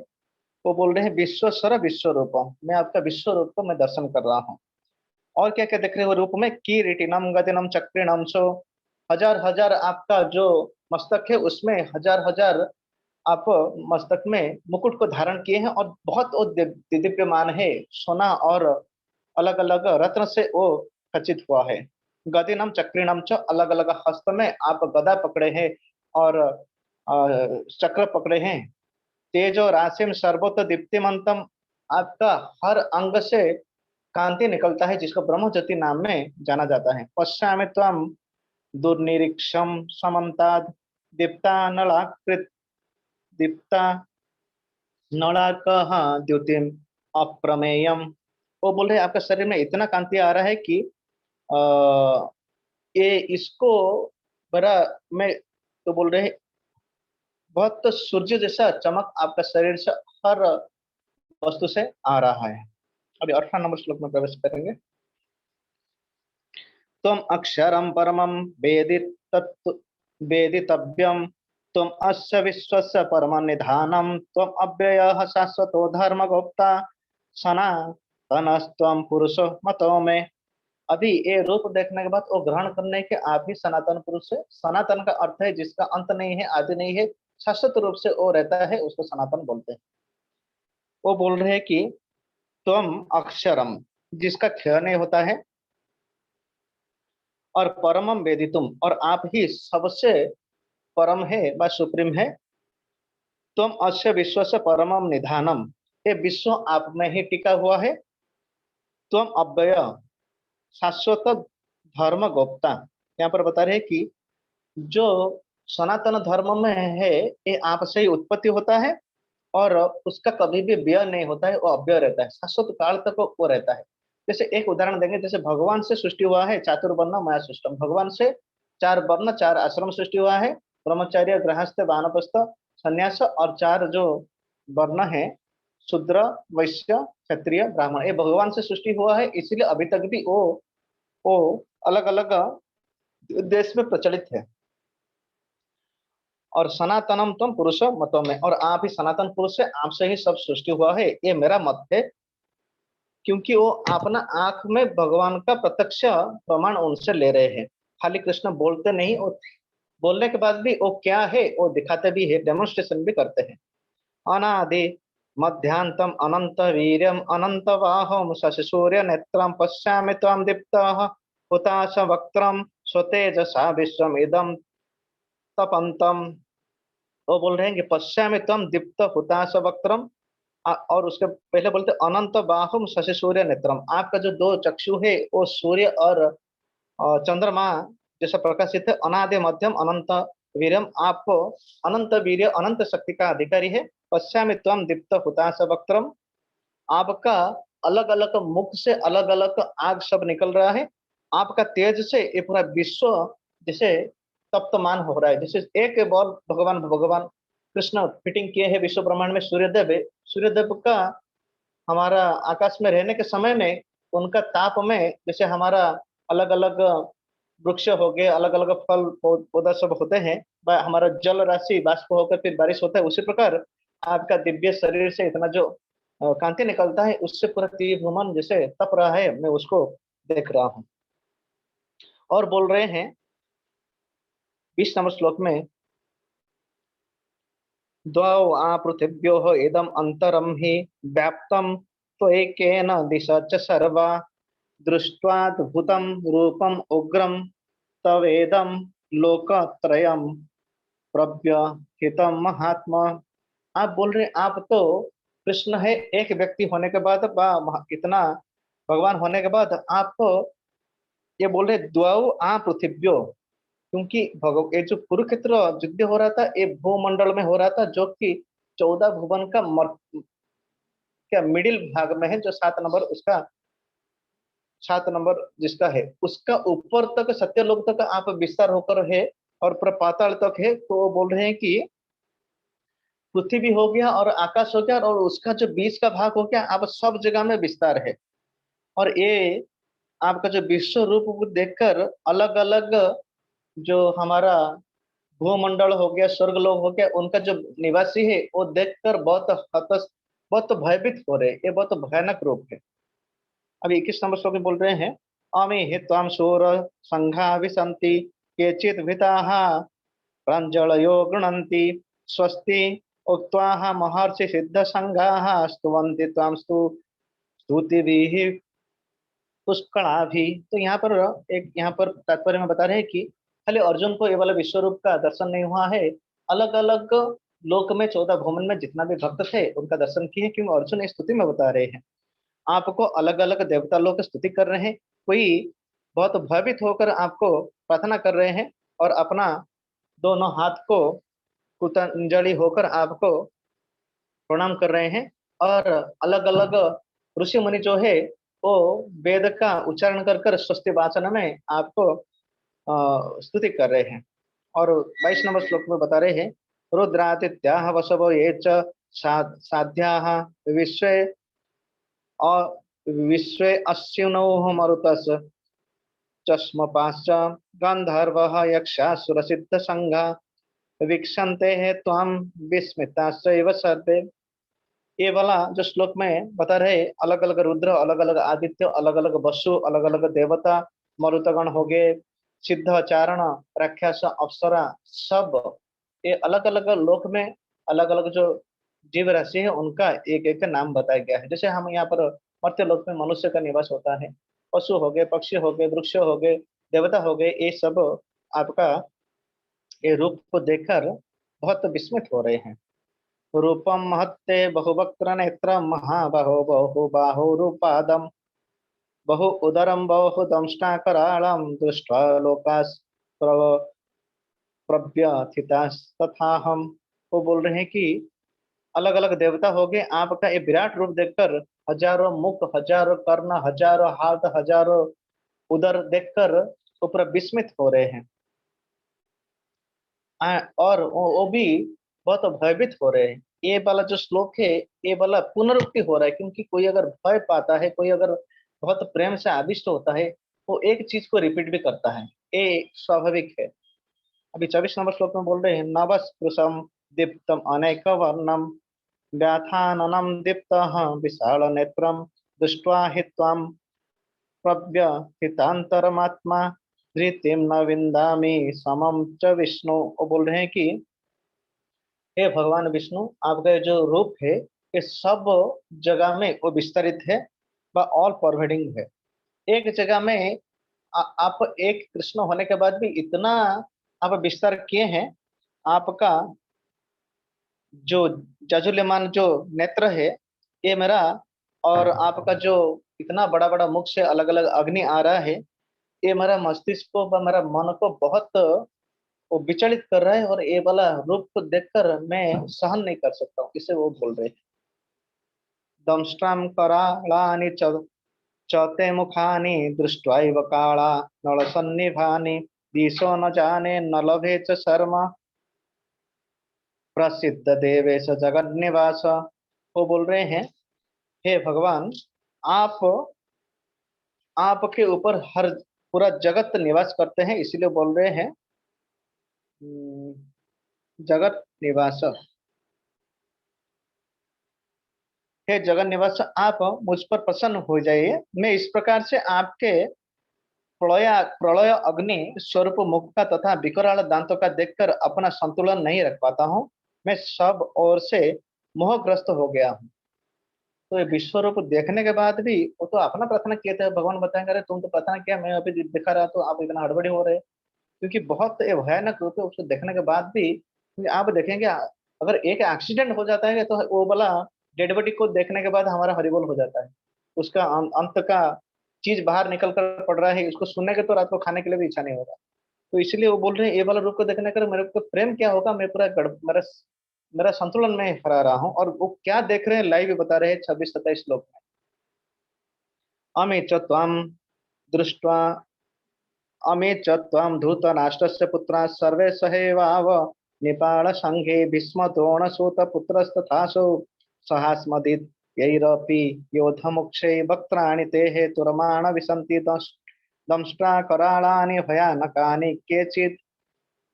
[SPEAKER 1] वो बोल रहे हैं विश्वस्वर विश्व रूपम, मैं आपका विश्व रूप को मैं दर्शन कर रहा हूँ। और क्या क्या देख रहे हो रूप में, किरीटिनम गदिनम चक्रिणम सो, हजार हजार आपका जो मस्तक है उसमें हजार हजार आप मस्तक में मुकुट को धारण किए हैं, और बहुत वो दिव्यमान है, सोना और अलग अलग रत्न से वो खचित हुआ है। गदिनम चक्रिणम च, अलग अलग हस्त में आप गदा पकड़े हैं और चक्र पकड़े हैं। तेजो राशिम सर्वोत्त दीप्तिमंतम, आपका हर अंग से कांति निकलता है, जिसको ब्रह्म ज्योति नाम में जाना जाता है। पश्चामे त्वम दुर्निरीक्षम समन्ताद दीप्ता नलाकृत दीप्ता नलाकः द्युतिम अप्रमेयम। वो बोल रहे हैं आपका शरीर में इतना कांति आ रहा है कि आ, ये इसको बड़ा में, तो बोल रहे हैं बहुत तो सूर्य जैसा चमक आपका शरीर से हर वस्तु से आ रहा है। अभी 18 नंबर श्लोक में प्रवेश करेंगे। त्वम अक्षरम परमम वेदितव्यम त्वम अस्य विश्वस्य परम निधानम त्वम अव्ययः शाश्वतो धर्मगोप्ता सनातनस्त्वं पुरुषो मतो में। अभी ये रूप देखने के बाद वो ग्रहण करने के आप ही सनातन पुरुष है। सनातन का अर्थ है जिसका अंत नहीं है, आदि नहीं है, शाश्वत रूप से वो रहता है, उसको सनातन बोलते हैं। वो बोल रहे हैं कि त्वम अक्षरम, जिसका क्षय नहीं होता है, और परमम वेदितुम, और आप ही सबसे परम है व सुप्रीम है। तुम अस्य विश्व से परमम निधानम, ये विश्व आप में ही टिका हुआ है। तुम अव्यय शाश्वत धर्म गोप्ता, यहाँ पर बता रहे हैं कि जो सनातन धर्म में है ये आप से ही उत्पत्ति होता है, और उसका कभी भी व्यय नहीं होता है, वो अव्यय रहता है, शाश्वत काल तक वो रहता है। जैसे एक उदाहरण देंगे, जैसे भगवान से सृष्टि हुआ है चातुर्वर्ण माया सृष्टम, भगवान से 4 वर्ण 4 आश्रम सृष्टि हुआ है, ब्रह्मचर्य गृहस्थ वानप्रस्थ संन्यास, और 4 जो वर्ण है शूद्र वैश्य क्षत्रिय ब्राह्मण, ये भगवान से सृष्टि हुआ है, इसलिए अभी तक भी वो अलग अलग देश में प्रचलित है। और सनातनम तुम पुरुष मतों में, और आप ही सनातन पुरुष है, आपसे ही सब सृष्टि हुआ है, ये मेरा मत है। क्योंकि वो अपना आंख में भगवान का प्रत्यक्ष प्रमाण उनसे ले रहे हैं, खाली कृष्ण बोलते नहीं, वो बोलने के बाद भी वो क्या है वो दिखाते भी है, डेमोन्स्ट्रेशन भी करते हैं। अनादि मध्यांतम अनंत वीर्यम अनंत बाहुम शशि सूर्य नेत्रम पश्यामि त्वं दीप्तः हुताश वक्त्रम स्वतेजसा विश्वम इदम तपंतम। वो बोल रहे हैं कि पश्यामि त्वं दीप्त हुताश वक्त्रम, और उसके पहले बोलते अनंत बाहुम शशि सूर्य नेत्रम, आपका जो 2 चक्षु है वो सूर्य और चंद्रमा जैसा प्रकाशित है। अनादि मध्यम अनंत वीरम, आपको अनंत वीर्य अनंत शक्ति का अधिकारी है। पश्चामी त्वम दीप्त हुताश वक्त्रम, आपका अलग अलग मुख से अलग अलग आग सब निकल रहा है, आपका तेज से ये पूरा विश्व जैसे तप्तमान हो रहा है। जैसे एक बॉल भगवान भगवान कृष्ण फिटिंग किए हैं विश्व ब्रह्मांड में, सूर्यदेव है, सूर्यदेव का हमारा आकाश में रहने के समय में उनका ताप में, जैसे हमारा अलग अलग वृक्ष हो गए, अलग अलग फल पौधा सब होते हैं, हमारा जल राशि बाष्प होकर फिर बारिश होता है, उसी प्रकार आपका दिव्य शरीर से इतना जो कांति निकलता है, उससे पूरा त्रिभुवन जैसे तप रहा है, मैं उसको देख रहा हूँ। और बोल रहे हैं 20 नंबर श्लोक में, द्वौ आ पृथिव्योः इदम् अन्तरं हि व्याप्तं त्वयैकेन दिशा च सर्वा दृष्ट्वाद्भुतं रूपम् उग्रं तवेदं लोकत्रयं प्रव्यथितं महात्मा। आप बोल रहे हैं, आप तो कृष्ण है, एक व्यक्ति होने के बाद इतना भगवान होने के बाद आप तो ये बोल रहे द्वौ आ पृथिव्यो, क्योंकि ये जो कुरुक्षेत्र युद्ध हो रहा था ये भूमंडल में हो रहा था, जो कि 14 भुवन का क्या मिडिल भाग में है, जो 7 नंबर उसका 7 नंबर जिसका है, उसका ऊपर तक सत्यलोक तक आप विस्तार होकर है और पाताल तक है। तो वो बोल रहे हैं कि पृथ्वी हो गया और आकाश हो गया और उसका जो बीच का भाग हो गया, आप सब जगह में विस्तार है। और ये आपका जो विश्व रूप देखकर अलग अलग जो हमारा भूमंडल हो गया, स्वर्गलोक हो गया, उनका जो निवासी है वो देखकर बहुत भयभीत हो रहे, ये बहुत भयानक रूप है। अभी 21 नंबर श्लोक में बोल रहे हैं, अमी हि त्वां शूर संघा विसन्ति केचित् भीताः प्राञ्जलयो गृह्णन्ति स्वस्ति उक्त्वा महर्षि सिद्ध संघाः स्तुवन्ति त्वां स्तुतिभिः पुष्कणा भी। तो यहाँ पर एक यहाँ पर तात्पर्य में बता रहे हैं कि खाली अर्जुन को ये वाला विश्व रूप का दर्शन नहीं हुआ है, अलग अलग लोक में 14 भुवन में जितना भी भक्त थे उनका दर्शन किए, क्योंकि अर्जुन इस स्तुति में बता रहे हैं आपको अलग अलग देवता लोग स्तुति कर रहे हैं, कोई बहुत भयभीत होकर आपको प्रार्थना कर रहे हैं और अपना दोनों हाथ को कृतांजलि होकर आपको प्रणाम कर रहे हैं। और अलग अलग ऋषि मुनि जो है वो वेद का उच्चारण कर कर स्वस्ति वाचन में आपको स्तुति कर रहे हैं। और 22 नंबर श्लोक में बता रहे हैं, रुद्रादित्याः वसवो ये च साध्याः विश्वे विश्वे अश्विनोः मरुतस् चष्मपाश्च गन्धर्वः यक्षासुरसिद्धसङ्घा वीक्षन्ते त्वां विस्मिताश्चैव सर्वे। ये वाला जो श्लोक में बता रहे, अलग अलग रुद्र, अलग अलग आदित्य, अलग अलग वसु, अलग अलग देवता, मरुतगण हो गए, सिद्ध चारण, राक्षस, अप्सरा, सब ये अलग अलग लोक में अलग अलग जो जीव राशि है उनका एक एक नाम बताया गया है। जैसे हम यहाँ पर मर्त्य लोक में मनुष्य का निवास होता है, पशु हो गए, पक्षी हो गए, वृक्ष हो गए, देवता हो गए, ये सब आपका ये रूप को देखकर बहुत विस्मित हो रहे हैं। रूपम महत्ते बहुवक्त्र नेत्र महाबाहो बहुबाहुरूपादम बहु उदरम बहु दंष्टाकराळम दृष्ट्वा लोकास प्रव्यथितास्तथा हम। वो बोल रहे हैं कि अलग अलग देवता हो गए, आपका ये विराट रूप देखकर हजारों मुख, हजारों कर्ण, हजारों हाथ, हजारों उदर देखकर ऊपर विस्मित हो रहे हैं। और वो भी बहुत भयभीत हो रहे हैं। ये वाला जो श्लोक है ये वाला पुनरुक्ति हो रहा है, क्योंकि कोई अगर भय पाता है, कोई अगर बहुत प्रेम से आविष्ट होता है, वो एक चीज को रिपीट भी करता है, ये स्वाभाविक है। अभी 24 नंबर श्लोक में बोल रहे हैं, नवस्पृशम दीप्तम अनेक वर्णम व्याथाननम दीप्त विशाल नेत्रम दृष्ट्वा हि त्वां प्रव्यथितांतरमात्मा धृतिम न विंदामि समम च विष्णु। वो बोल रहे हैं कि हे भगवान विष्णु, आपका ये जो रूप है ये सब जगह में वो विस्तरित है, व ऑल परवेडिंग है। एक जगह में आप एक कृष्ण होने के बाद भी इतना आप विस्तार किए हैं। आपका जो जाजुल्यमान जो नेत्र है ये मेरा, और आपका जो इतना बड़ा बड़ा मुख से अलग अलग अग्नि आ रहा है, ये मेरा मस्तिष्क को व मेरा मन को बहुत वो विचलित कर रहा है, और ये वाला रूप को देखकर मैं सहन नहीं कर सकता हूँ, इसे वो बोल रहे हैं। दंष्ट्राम कराळानि चौते मुखानि दृष्ट्वैव काला नलसन्निभानि दिशो न जाने न लभे च शर्मा प्रसिद्ध देवेश जगत निवास। वो बोल रहे हैं, हे भगवान, आप आपके ऊपर हर पूरा जगत निवास करते हैं, इसीलिए बोल रहे हैं जगत निवास। हे जगन निवास, आप मुझ पर प्रसन्न हो जाइए। मैं इस प्रकार से आपके प्रलय प्रलय अग्नि स्वरूप मुख का तथा विकराल दांतों का देखकर अपना संतुलन नहीं रख पाता हूँ। मैं सब ओर से मोहग्रस्त हो गया हूँ। तो ये विश्व रूप देखने के बाद भी वो तो अपना प्रार्थना किए थे, भगवान बताएंगे अरे तुम तो प्रार्थना किया, मैं अभी दिखा रहा तो आप इतना हड़बड़ी हो रहे। क्योंकि बहुत ये भयानक रूप है, उसको देखने के बाद भी क्योंकि आप देखेंगे अगर एक एक्सीडेंट हो जाता है तो वो वाला डेड बॉडी को देखने के बाद हमारा हरिबोल हो जाता है। उसका अंत का चीज बाहर निकल कर पड़ रहा है, उसको सुनने के तो रात को खाने के लिए भी इच्छा नहीं होगा। तो इसलिए वो बोल रहे हैं ये वाला रूप को देखने कर मेरे को प्रेम क्या होगा, मैं पूरा मेरा मेरा संतुलन में हरा रहा हूँ। और वो क्या देख रहे हैं लाइव बता रहे हैं 26-27 श्लोक में। अमे च त्वां दृष्ट्वा अमे च त्वां धृतराष्ट्रस्य पुत्राः सर्वे सहैवाव निपालसङ्घे भीष्मद्रोणसूतपुत्रस्तथासौ सहास्मदीयैरपि योधमुक्षै वक्त्राणि ते हेतुरमाण विसन्ति दंष्ट्राकराळानि भयानकानि केचित्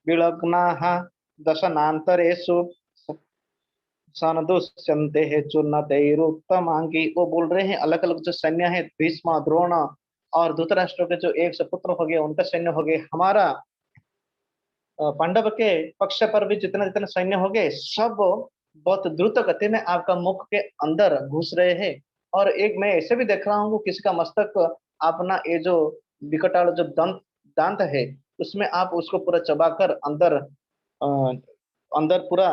[SPEAKER 1] विलग्नाः दशनान्तरेषु सनदुष्यन्ते है चूर्णतैरुत्तमांगी। वो बोल रहे हैं अलग अलग जो सैन्य है, भीष्म द्रोण और धृतराष्ट्र के जो एक पुत्र हो गए उनका सैन्य हो गए, हमारा पांडव के पक्ष पर भी जितना जितना सैन्य हो गए सब बहुत द्रुत गति में आपका मुख के अंदर घुस रहे हैं। और एक मैं ऐसे भी देख रहा हूँ किसी का मस्तक अपना ये जो विकटाल जो दंत दांत है उसमें आप उसको पूरा चबाकर अंदर अंदर पूरा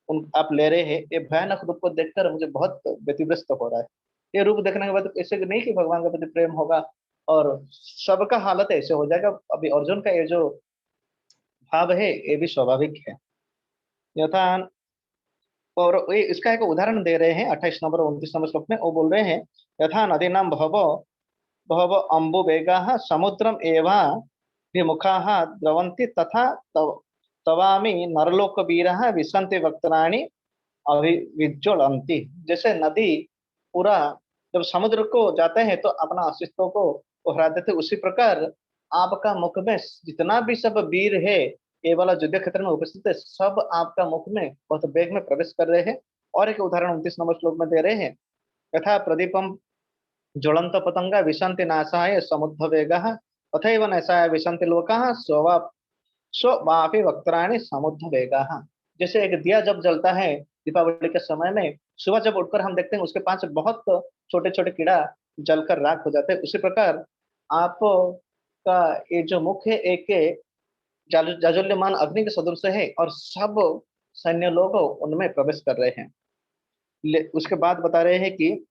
[SPEAKER 1] उन आप ले रहे हैं। ये भयानक रूप को देखकर मुझे बहुत व्यतिग्रस्त हो रहा है। ये रूप देखने के बाद ऐसे नहीं कि भगवान का प्रति प्रेम होगा और सबका हालत ऐसे हो जाएगा। अभी अर्जुन का ये जो भाव है ये भी स्वाभाविक है। यथा और ये इसका एक उदाहरण दे रहे हैं 28 नंबर 29 नंबर श्लोक में। वो बोल रहे हैं यथा नदीनां बहवो बहव अम्बुवेगाः समुद्रम एवा विमुखाः द्रवन्ति तथा तवामि नरलोकवीराः विशन्ति वक्त्राणि अभिविज्वलंती। जैसे नदी पूरा जब समुद्र को जाते हैं तो अपना अस्तित्व को उभरा देते, उसी प्रकार आपका मुख में जितना भी सब वीर है ये वाला युद्ध क्षेत्र में उपस्थित है सब आपका मुख में बहुत वेग में प्रवेश कर रहे हैं। और एक उदाहरण 29 नंबर श्लोक में दे रहे हैं यथा प्रदीपम ज्वलंत पतंगा विशन्ति नाशाय समुद्ध वेगाः तथैव नैशाय विशन्ति लोकाः स्ववापि वक्त्राणि समुद्ध वेगाः। जैसे एक दिया जब जलता है दीपावली के समय में, सुबह जब उठकर हम देखते हैं उसके पास बहुत छोटे छोटे कीड़ा जलकर राख हो जाते हैं, उसी प्रकार आप का ये जो मुख है एक जाजुल्यमान अग्नि के सदृश है और सब सैन्य लोग उनमें प्रवेश कर रहे हैं। उसके बाद बता रहे हैं कि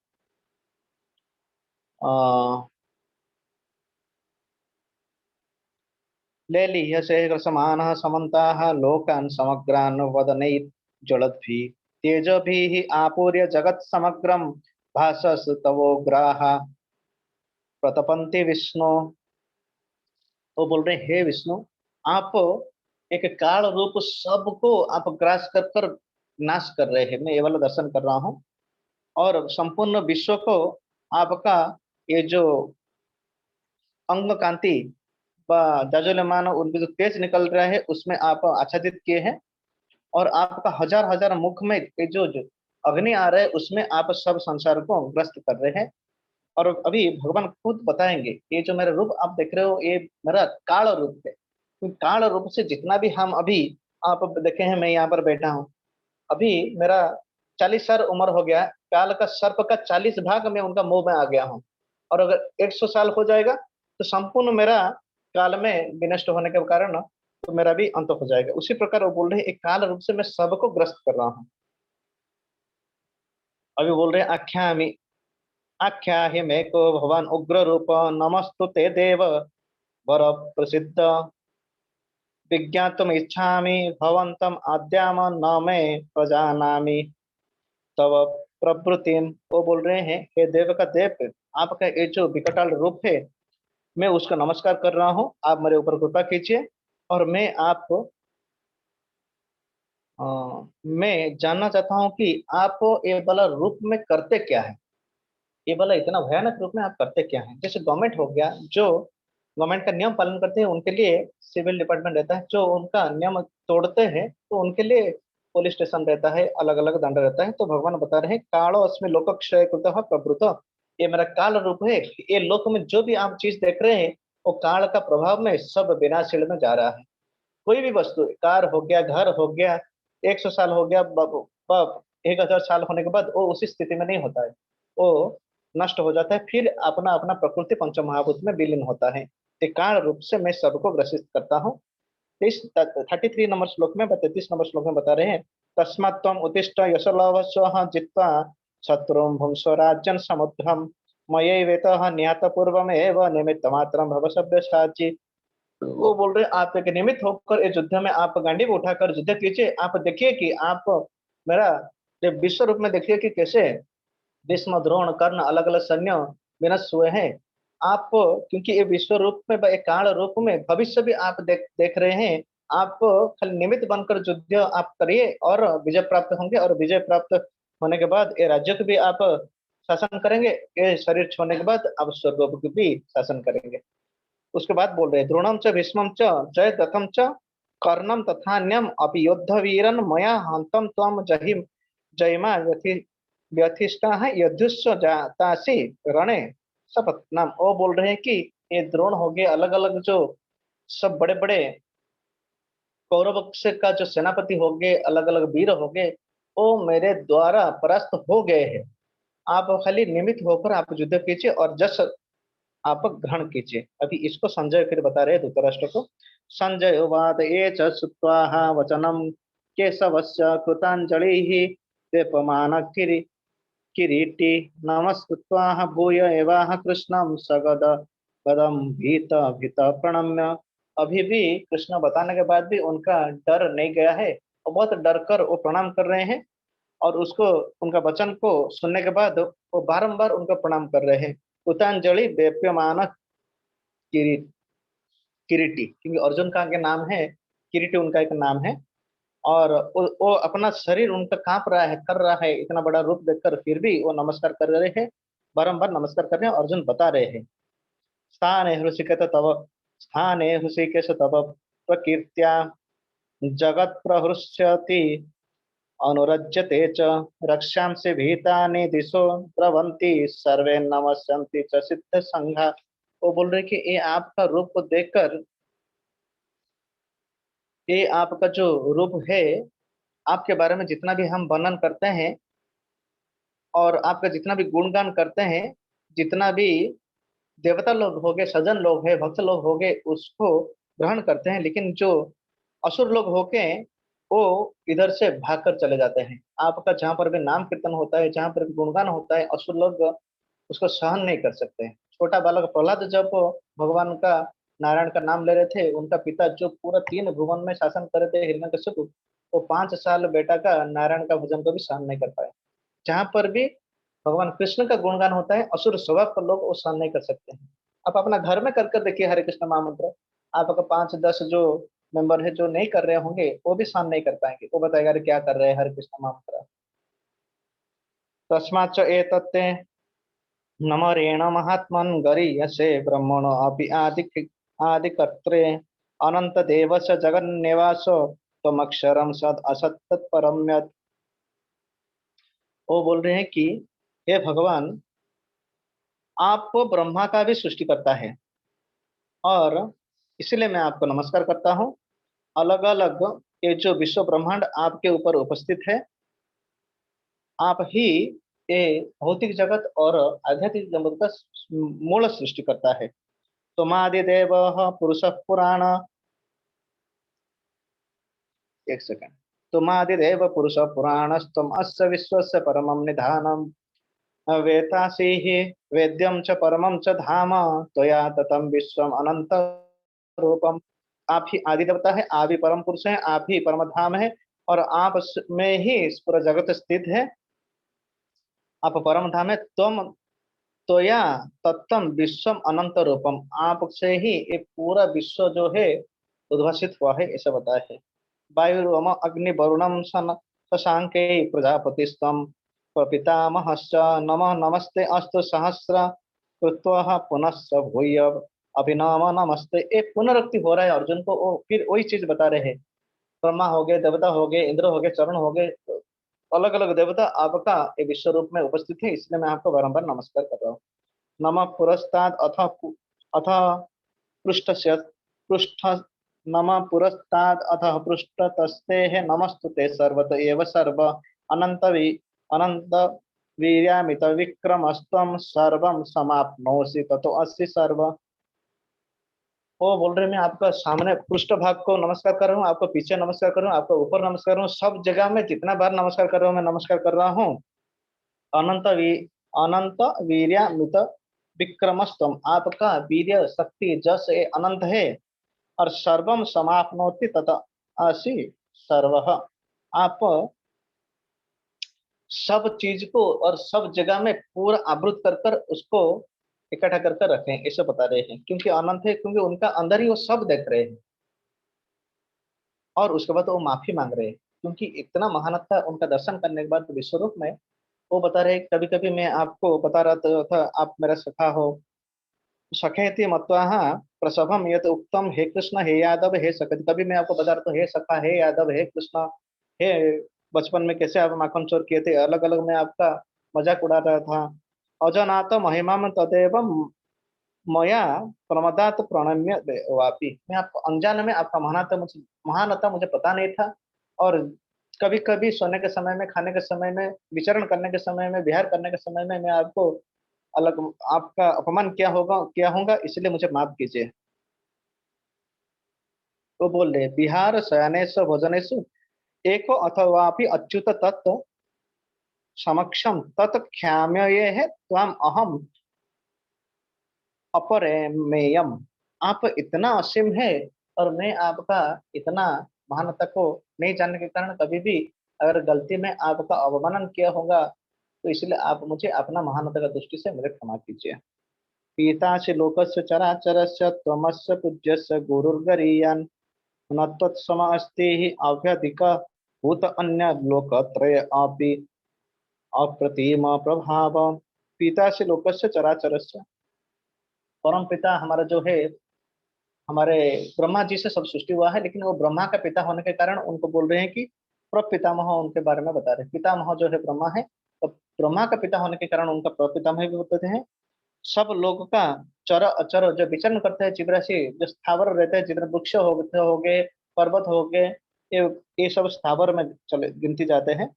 [SPEAKER 1] लेलिह्यसेकसमानः समन्ताः लोकान् समग्रान् वदनैर्ज्वलद्भिः तेजोभिः आपूर्य जगत्समग्रं भासस्तवोग्राः प्रतपन्ति विष्णु। वो बोल रहे हैं हे विष्णु आप एक काल रूप सबको आप ग्रास कर कर नाश कर रहे हैं। मैं ये वाला दर्शन कर रहा हूँ और संपूर्ण विश्व को आपका ये जो अंग कांति जाजुल्यमान उनके जो तेज निकल रहा है उसमें आप आच्छादित किए हैं। और आपका हजार हजार मुख में ये जो अग्नि आ रहा है उसमें आप सब संसार को ग्रस्त कर रहे हैं। और अभी भगवान खुद बताएंगे ये जो मेरा रूप आप देख रहे हो ये मेरा काल रूप है। तो काल रूप से जितना भी हम अभी आप देखे हैं, मैं यहाँ पर बैठा हूँ अभी मेरा 40 साल उम्र हो गया, काल का सर्प का 40 भाग में उनका मुंह में आ गया हूँ। और अगर 100 साल हो जाएगा तो संपूर्ण मेरा काल में विनष्ट होने के कारण तो मेरा भी अंत हो जाएगा। उसी प्रकार वो बोल रहे हैं एक काल रूप से मैं सबको ग्रस्त कर रहा हूँ। अभी बोल रहे हैं आख्याहि मे को भगवान उग्र रूप नमस्तु ते देव वर प्रसिद्ध विज्ञातुम इच्छामि भवन्तम आद्याम न मे प्रजानामि तव प्रवृत्तिम। वो बोल रहे हैं हे देव का देव आपका ये जो विकटाल रूप है मैं उसका नमस्कार कर रहा हूँ, आप मेरे ऊपर कृपा कीजिए। और मैं जानना चाहता हूँ कि आप ये वाला रूप में करते क्या है, ये वाला इतना भयानक रूप में आप करते क्या है। जैसे गवर्नमेंट हो गया, जो गवर्नमेंट का नियम पालन करते हैं उनके लिए सिविल डिपार्टमेंट रहता है, जो उनका नियम तोड़ते हैं तो उनके लिए पुलिस स्टेशन रहता है, अलग अलग दंड रहता है। तो भगवान बता रहे हैं कालो अस्मि लोक क्षय कृतः प्रवृत्त, ये मेरा काल रूप है। ये लोक में जो भी आप चीज देख रहे हैं वो काल का प्रभाव में सब विनाशील में जा रहा है। कोई भी वस्तु, कार हो गया, घर हो गया, 100 साल हो गया, 1000 साल होने के बाद वो उसी स्थिति में नहीं होता है, वो नष्ट हो जाता है, फिर अपना अपना प्रकृति पंच महाभूत में विलीन होता है। ये काल रूप से मैं सबको ग्रसित करता हूँ। इस 33 नंबर श्लोक में, 33 नंबर श्लोक में बता रहे हैं तस्मात् त्वम् उत्तिष्ठ यशोलभस्व जित्वा शत्रुं भुंक्ष्व राज्यं समुद्रम मयैवेतः निहत पूर्वमेव निमित्तमात्रं भव सव्यसाची। वो बोल रहे हैं आप एक निमित्त होकर इस युद्ध में आप गांडी को उठाकर युद्ध कीजिए। आप देखिए कि आप मेरा जब विश्व रूप में देखिए कि कैसे भीष्म द्रोण कर्ण अलग अलग सैन्य विनष्ट हुए हैं। आप क्योंकि ये विश्व रूप में एक काल रूप में भविष्य भी आप देख रहे हैं। आप खाली निमित्त बनकर युद्ध आप करिए और विजय प्राप्त होंगे, और विजय प्राप्त होने के बाद ये राज्य को भी आप शासन करेंगे, ये शरीर छोड़ने के बाद आप स्वर्ग को भी शासन करेंगे। उसके बाद बोल रहे हैं द्रोणम च भीष्मम च जयद्रथम च कर्णम तथान्यम अपि युद्ध वीरन मया हंतम त्वम जहिम जयमा व्यथिष्टा है यदुष्व जातासी रणे शपथ नाम। वो बोल रहे हैं कि ये द्रोण हो गए, अलग अलग जो सब बड़े बड़े कौरव पक्ष का जो सेनापति हो गए, अलग अलग वीर हो गए, वो मेरे द्वारा परास्त हो गए हैं। आप खाली निमित्त होकर आप युद्ध कीजिए और जस आप ग्रहण कीजिए। अभी इसको संजय फिर बता रहे हैं धृतराष्ट्र को। संजय उवाच ये च श्रुत्वा वचनम केशवस्य कृतांजलि वेपमान किरीटी नमस्कृत्वा भूय एवाह कृष्णं सगद गदम भीत भीत प्रणम्य। अभी भी कृष्ण बताने के बाद भी उनका डर नहीं गया है, और बहुत डर कर वो प्रणाम कर रहे हैं। और उसको उनका वचन को सुनने के बाद वो बारंबार उनका प्रणाम कर रहे हैं। कृतांजलि वेप्यमान किरीटी, क्योंकि अर्जुन का आगे नाम है, किरीटी उनका एक नाम है। और वो अपना शरीर उनका कांप रहा है, कर रहा है, इतना बड़ा रूप देखकर फिर भी वो नमस्कार कर रहे हैं, बारंबार नमस्कार कर रहे हैं। अर्जुन बता रहे हैं स्थाने हृषिकेश तव, स्थाने हृषिकेश तव प्रकीर्त्या जगत प्रहृष्यति अनुरज्यते च रक्षांसि भीतानि दिशो द्रवन्ति सर्वे नमस्यन्ति च सिद्ध संघा। वो बोल रहे कि ये आपका रूप को देखकर, ये आपका जो रूप है, आपके बारे में जितना भी हम वर्णन करते हैं और आपका जितना भी गुणगान करते हैं, जितना भी देवता लोग हो गए, सज्जन लोग हैं, भक्त लोग हो गए, उसको ग्रहण करते हैं, लेकिन जो असुर लोग होके वो इधर से भागकर चले जाते हैं। आपका जहां पर भी नाम कीर्तन होता है, जहां पर भी गुणगान होता है, असुर लोग उसको सहन नहीं कर सकते हैं। छोटा बालक प्रहलाद जब भगवान का, नारायण का नाम ले रहे थे, उनका पिता जो पूरा 3 भुवन में शासन कर रहे थे हिरण्यकशिपु, वो 5 साल बेटा का नारायण का भजन को भी सहन नहीं कर पाए। जहां पर भी भगवान कृष्ण का गुणगान होता है, असुर स्वभाव पर लोग वो सहन नहीं कर सकते हैं। आप अपना घर में कर कर देखिए हरे कृष्ण महामंत्र, आपका 5-10 जो मेंबर है जो नहीं कर रहे होंगे वो भी सहन नहीं कर पाएंगे, वो बताएगा अरे क्या कर रहे हैं हरे कृष्ण महामंत्र। तस्माच्च एतत्ते नमरेण महात्मन् गरीयसे ब्रह्मणो अपि आदिकर्त्रे अनंत देवस्य जगन्निवासो त्वमक्षरं सद असत् तत्परम यत्। वो बोल रहे हैं कि हे भगवान, आप ब्रह्मा का भी सृष्टि करता है, और इसलिए मैं आपको नमस्कार करता हूँ। अलग अलग ये जो विश्व ब्रह्मांड आपके ऊपर उपस्थित है, आप ही ये भौतिक जगत और आध्यात्मिक जगत का मूल सृष्टि करता है। तुमादिदेव पुरुष पुराण, एक सेकंड, तुमादिदेव पुरुष पुराणस्तम अस्य विश्वस्य परमं निधानम वेतासी हि वेद्यम च परमं च धाम त्वया ततं विश्वम अनंत रूपम। आप ही आदि देवता है, आप ही परम पुरुष है, आप ही परम धाम है, और आप में ही इस पूरा जगत स्थित है। आप परम धाम है। तुम त्वया तत्तम विश्वम अनंत रूपम, आप से ही ये पूरा विश्व जो है उद्भासित हुआ है, ऐसा बताया है। वायुरम अग्नि वरुणम सन शशांके प्रजापतिस्तम पितामहश्च नमः नमस्ते अस्तु सहस्र कृत्वा पुनश्च भूय अभिनव नमस्ते। एक पुनरुक्ति हो रहा है अर्जुन को, वो फिर वही चीज बता रहे हैं। ब्रह्मा हो गए, देवता हो गए, इंद्र हो गए, चरण हो गए, अलग अलग देवता आपका ये विश्व रूप में उपस्थित है, इसलिए मैं आपको बारंबार नमस्कार कर रहा हूँ। नमः पुरस्ताद अथ पृष्ठ पृष्ठ नमः पुरस्ताद अथ पृष्ठतस्ते नमस्तुते सर्वत एव सर्व अनंत वीर्यामित विक्रमस्त्वं सर्वं समाप्नोषि ततो असि सर्व। वो बोल रहे मैं आपका सामने पृष्ठ भाग को नमस्कार कर रहा हूँ, आपको पीछे नमस्कार कर रहा हूँ, आपको ऊपर नमस्कार कर रहा हूँ, सब जगह में जितना बार नमस्कार कर रहा हूँ मैं नमस्कार कर रहा हूँ। अनंत वी अनंत वीर्यामित विक्रमस्तम, आपका वीर्य शक्ति जस ये अनंत है। और सर्वम समाप्नोति तथा असि सर्वः, आप सब चीज को और सब जगह में पूरा आवृत कर कर उसको इकट्ठा कर कर रखे हैं, ऐसे बता रहे हैं। क्योंकि अनंत है, क्योंकि उनका अंदर ही वो सब देख रहे हैं। और उसके बाद वो माफी मांग रहे हैं, क्योंकि इतना महानता उनका दर्शन करने के बाद विश्व रूप में वो बता रहे, कभी कभी मैं आपको बता रहा था आप मेरा सखा हो, सखेति मत्वा प्रसभम यत उक्तम, हे कृष्ण हे यादव हे सखति, कभी मैं आपको बता रहा था हे सखा हे यादव हे कृष्ण हे, बचपन में कैसे आप माखन चोर किए थे, अलग अलग मैं आपका मजाक उड़ा रहा था। अजनात महिमा तदेव मया प्रमदात प्रणम्य वापी, मैं आपको अनजान में आपका महानता मुझे पता नहीं था। और कभी कभी सोने के समय में, खाने के समय में, विचरण करने के समय में, विहार करने के समय में मैं आपको अलग आपका अपमान क्या होगा, इसलिए मुझे माफ कीजिए। वो बोल रहे बिहार शयनेशु भोजनेशु एको अथवा अच्युत तत्व समक्षम तत् क्षाम्य ये है त्वम अहम अपरेमेयम, आप इतना असीम है और मैं आपका इतना महानता को नहीं जानने के कारण कभी भी अगर गलती में आपका अवमानन किया होगा तो इसलिए आप मुझे अपना महानता का दृष्टि से मुझे क्षमा कीजिए। पीता से लोकस्य चराचरस्य त्वमस्य पूज्यस्य गुरुर्गरीयान् न त्वत्सम अस्ति हि अभ्यधिक भूत अन्य लोकत्रय अपि अप्रतिम प्रभाव। पिता से लोकस्य चराचरस्य, परम पिता हमारा जो है, हमारे ब्रह्मा जी से सब सृष्टि हुआ है, लेकिन वो ब्रह्मा का पिता होने के कारण उनको बोल रहे हैं कि प्रपितामह, उनके बारे में बता रहे हैं। पितामह जो है ब्रह्मा है, तो ब्रह्मा का पिता होने के कारण उनका प्रपितामह भी होते हैं। सब लोग का चर अचर जो विचरण करते हैं, जीव राशि जो स्थावर रहते हैं, जितने वृक्ष हो गए, पर्वत हो गए, ये ये सब स्थावर में चले गिनती जाते हैं।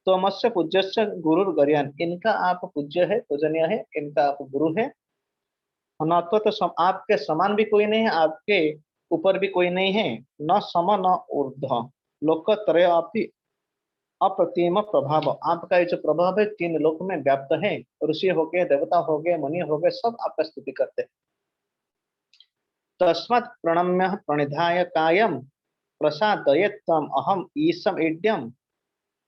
[SPEAKER 1] तो मत्स्य पूज्य गुरु गरियान, इनका आप पूज्य है, पूजनीय है, इनका आप गुरु है। अनात्व तो आपके समान भी कोई नहीं है, आपके ऊपर भी कोई नहीं है। न सम न ऊर्ध लोकत्रय आपकी अप्रतिम प्रभाव, आपका ये जो प्रभाव है तीन लोक में व्याप्त है। ऋषि हो गए, देवता हो गए, मुनि हो गए, सब आपका स्तुति करते हैं। तस्मात् प्रणम्य प्रणिधाय कायम प्रसादयेत् त्वम् अहम ईशम इड्यम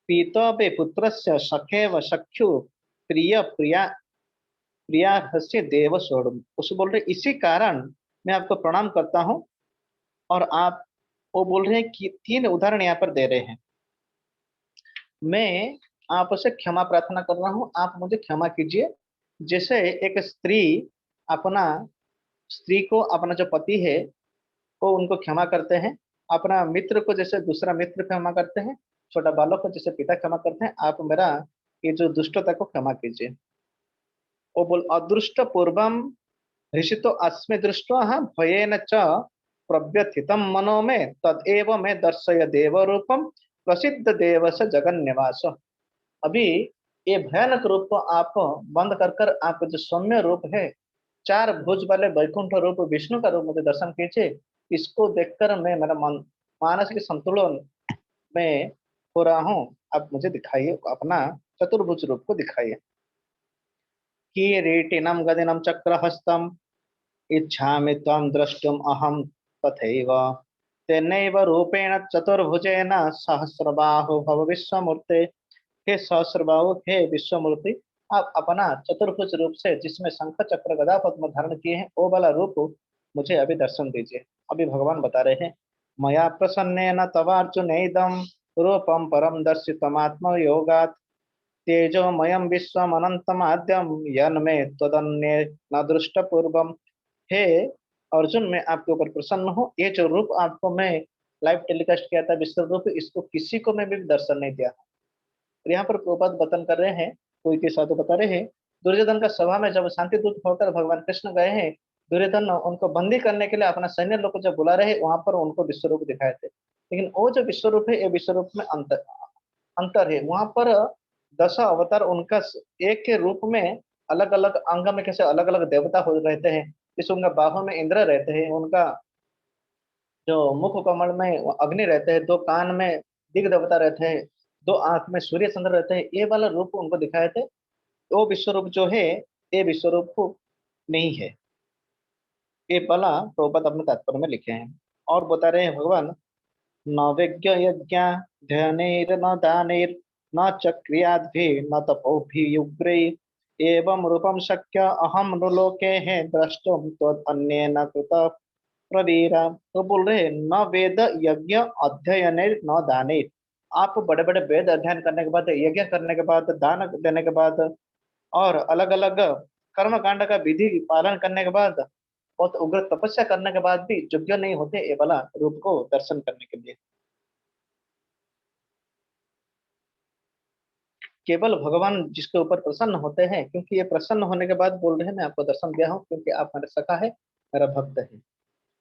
[SPEAKER 1] पीतवे पुत्रस्य सखेव सख्यु प्रिय प्रिया प्रिया हस्य देव स्वरूप। उसे बोल रहे इसी कारण मैं आपको प्रणाम करता हूँ। और आप वो बोल रहे हैं कि तीन उदाहरण यहाँ पर दे रहे हैं। मैं आपसे क्षमा प्रार्थना कर रहा हूँ, आप मुझे क्षमा कीजिए। जैसे एक स्त्री अपना स्त्री को अपना जो पति है वो उनको क्षमा करते हैं, अपना मित्र को जैसे दूसरा मित्र क्षमा करते हैं, छोटा बालक को जैसे पिता क्षमा करते हैं, आप मेरा ये जो दुष्टता को क्षमा कीजिए। वो बोल अदृष्ट पूर्वम ऋषितो अस्मि दृष्ट्वा भयेन च प्रव्यथितं मनो में तदेव में दर्शय देव रूपम प्रसिद्ध देव से जगन्निवास। अभी ये भयानक रूप को आप बंद कर कर आप जो सौम्य रूप है, चार भुज वाले वैकुंठ रूप विष्णु का रूप मुझे दर्शन कीजिए। इसको देखकर मैं मेरा मन मानसिक संतुलन में हो रहा हूँ। आप मुझे दिखाइए, अपना चतुर्भुज रूप को दिखाइए। किरीटिनं गदिनं चक्रहस्तम् इच्छामि त्वं द्रष्टुम् अहं तथैव तेनैव रूपेण चतुर्भुजेन सहस्रबाहु भव विश्वमूर्ते। हे सहस्रबाहु, हे विश्वमूर्ति, आप अपना चतुर्भुज रूप से जिसमें शंख चक्र गदा पद्म धारण किए हैं वो वाला रूप मुझे अभी दर्शन दीजिए। अभी भगवान बता रहे हैं मया प्रसन्नेन तवार्जुनेदं रूपम परम दर्शितमात्म योगात् तेजोमयं विश्वमनन्तमाद्यं यन्मे त्वदन्ये न दृष्टपूर्वम्। हे अर्जुन, मैं आपके ऊपर प्रसन्न हूँ। ये जो रूप आपको मैं लाइव टेलीकास्ट किया था विश्व रूप, इसको किसी को मैं भी दर्शन नहीं दिया। और यहाँ पर प्रभुपाद वतन कर रहे हैं, कोई के साथ बता रहे हैं, दुर्योधन का सभा में जब शांति दूत होकर भगवान कृष्ण गए हैं, दुर्योधन उनको बंदी करने के लिए अपना सैन्य लोग को जब बुला रहे हैं, वहां पर उनको विश्व रूप दिखाए थे। लेकिन वो जो विश्व रूप है, ये विश्व रूप में अंतर अंतर है। वहां पर 10 अवतार उनका एक के रूप में अलग अलग अंग में कैसे अलग अलग देवता हो रहते हैं। जैसे उनका बाहों में इंद्र रहते हैं, उनका जो मुख कमल में अग्नि रहते हैं, 2 कान में दिग देवता रहते हैं, 2 आंख में सूर्य चंद्र रहते हैं, ये वाला रूप उनको दिखाए थे। वो विश्व रूप जो है, ये विश्व रूप नहीं है। ये वाला प्रभुपाद अपने तात्पर्य में लिखे हैं। और बता रहे हैं भगवान, न विज्ञ यज्ञ ध्यानेर न दानेर न च क्रियाद्भिः न तपोभियुग्रैः एवं रूपम शक्य अहम लोके हैं द्रष्टुम त्वदन्येन कृत प्रवीरा। तो बोल रहे हैं, न वेद यज्ञ अध्ययन न दानेर। आप बड़े बड़े वेद अध्ययन करने के बाद, यज्ञ करने के बाद, दान देने के बाद और अलग अलग कर्म कांड का विधि पालन करने के बाद, बहुत उग्र तपस्या करने के बाद भी योग्य नहीं होते ये वाला रूप को दर्शन करने के लिए। केवल भगवान जिसके ऊपर प्रसन्न होते हैं, क्योंकि ये प्रसन्न होने के बाद बोल रहे हैं मैं आपको दर्शन दिया हूँ, क्योंकि आप मेरे सखा है, मेरा भक्त है।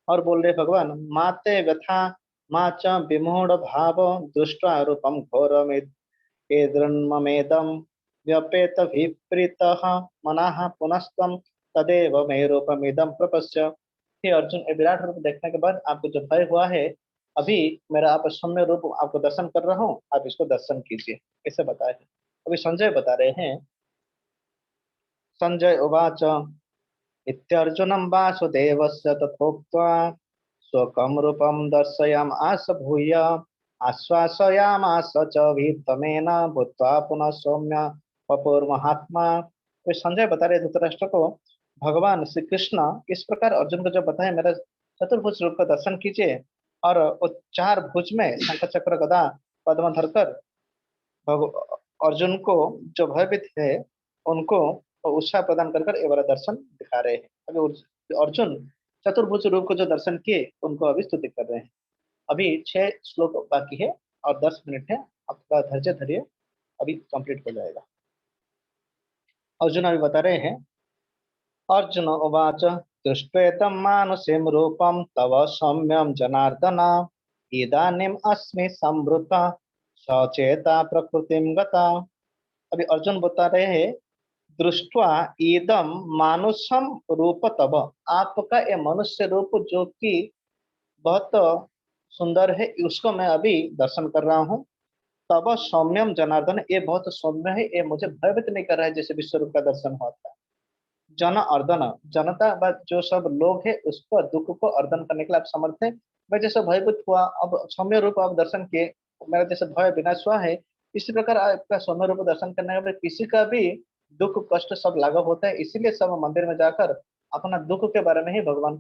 [SPEAKER 1] और बोल रहे भगवान, माते व्यथा मा च विमूढ़ भाव दृष्ट्वा रूपम घोरमेदम व्यपेत विपरीतः मनः पुनस्तम तदेव मे रूपमिदं प्रपश्य। हे अर्जुन, ये विराट रूप देखने के बाद आपको जो भय हुआ है, अभी मेरा आप सौम्य रूप आपको दर्शन कर रहा हूँ, आप इसको दर्शन कीजिए, ऐसे बताए। अभी संजय बता रहे हैं, संजय उवाच इत्यर्जुनं वासुदेवस्य तथोक्त्वा स्वकं रूपं दर्शयामास भूय आश्वासयामास च वीतमेन भूत्वा पुनः सौम्य वपुर्महात्मा। तो संजय बता रहे धृतराष्ट्र को, भगवान श्री कृष्ण इस प्रकार अर्जुन को जो बताए, मेरा चतुर्भुज रूप का दर्शन कीजिए। और वो 4 भुज में शंख चक्र गदा पद्म धरकर अर्जुन को जो भयभीत है, उनको उत्साह प्रदान कर ये वाला दर्शन दिखा रहे हैं। अभी अर्जुन चतुर्भुज रूप को जो दर्शन किए, उनको अभी स्तुति कर रहे हैं। अभी 6 श्लोक बाकी है और 10 मिनट है, आप थोड़ा धैर्य धरिए, अभी कंप्लीट हो जाएगा। अर्जुन अभी बता रहे हैं, अर्जुन उवाच दृष्ट्वेदं मानुषं रूपं तव सौम्यं जनार्दन इदानीम् अस्मि संवृता सचेता प्रकृतिं गता। अभी अर्जुन बता रहे हैं, दृष्टवा इदम मानुषम रूप तब, आपका ये मनुष्य रूप जो कि बहुत सुंदर है, उसको मैं अभी दर्शन कर रहा हूँ। तब सौम्यम जनार्दन, ये बहुत सौम्य है, ये मुझे भयभीत नहीं कर रहा है जैसे विश्व रूप का दर्शन हुआ था। जन अर्दन, जनता जो सब लोग है उसको दुख को अर्दन करने के लिए आप समर्थ है। मैं जैसे भयभीत हुआ, अब सौम्य रूप आप दर्शन किए, मेरा जैसे भय विनाश हुआ है, इसी प्रकार आपका सौम्य रूप दर्शन करने के बाद किसी का भी दुख कष्ट सब लाघव होता है। इसीलिए सब मंदिर में जाकर अपना दुख के बारे में ही भगवान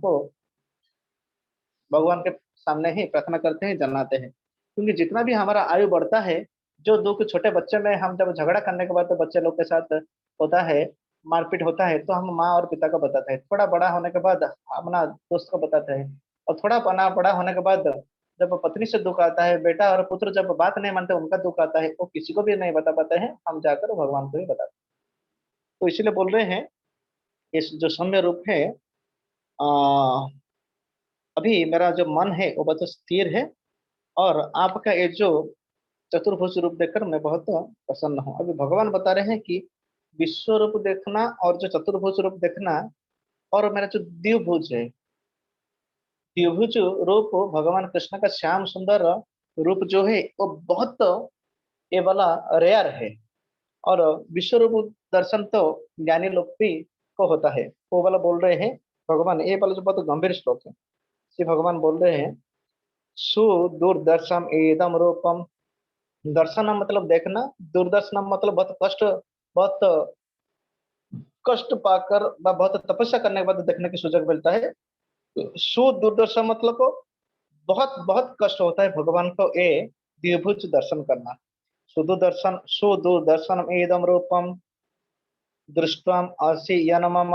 [SPEAKER 1] के सामने ही प्रार्थना करते हैं, जनाते हैं। क्योंकि जितना भी हमारा आयु बढ़ता है, जो दुख छोटे बच्चे में हम जब झगड़ा करने के बाद तो बच्चे लोग के साथ होता है, मारपीट होता है, तो हम माँ और पिता को बताते हैं। थोड़ा बड़ा होने के बाद अपना दोस्त को बताते हैं। और थोड़ा बना बड़ा होने के बाद जब पत्नी से दुख आता है, बेटा और पुत्र जब बात नहीं मानते, उनका दुख आता है, वो किसी को भी नहीं बता पाते हैं, हम जाकर भगवान को ही बताते हैं। तो इसीलिए बोल रहे हैं, इस जो सौम्य रूप है, आ, अभी मेरा जो मन है वो बहुत स्थिर है, और आपका ये जो चतुर्भुज रूप देखकर मैं बहुत प्रसन्न हूँ। अभी भगवान बता रहे हैं कि विश्व रूप देखना और जो चतुर्भुज रूप देखना, और मेरा जो द्विभुज है, द्विभुज रूप भगवान कृष्ण का श्याम सुंदर रूप जो है, वो बहुत ये वाला रेयर है। और विश्व रूप दर्शन तो ज्ञानी लोग भी को होता है, वो वाला बोल रहे हैं भगवान। ये वाला जो बहुत गंभीर श्लोक है, श्री भगवान बोल रहे हैं, सुदूरदर्शम एदम रूपम। दर्शन मतलब देखना, दूरदर्शन मतलब बहुत कष्ट, बहुत कष्ट पाकर बहुत तपस्या करने के बाद देखने की सुजग मिलता है। सुदूरदर्शन मतलब को बहुत बहुत कष्ट होता है भगवान को ये द्विभुज दर्शन करना। सुदूरदर्शन एदम रूपम दृष्ट्वाम असि यन मम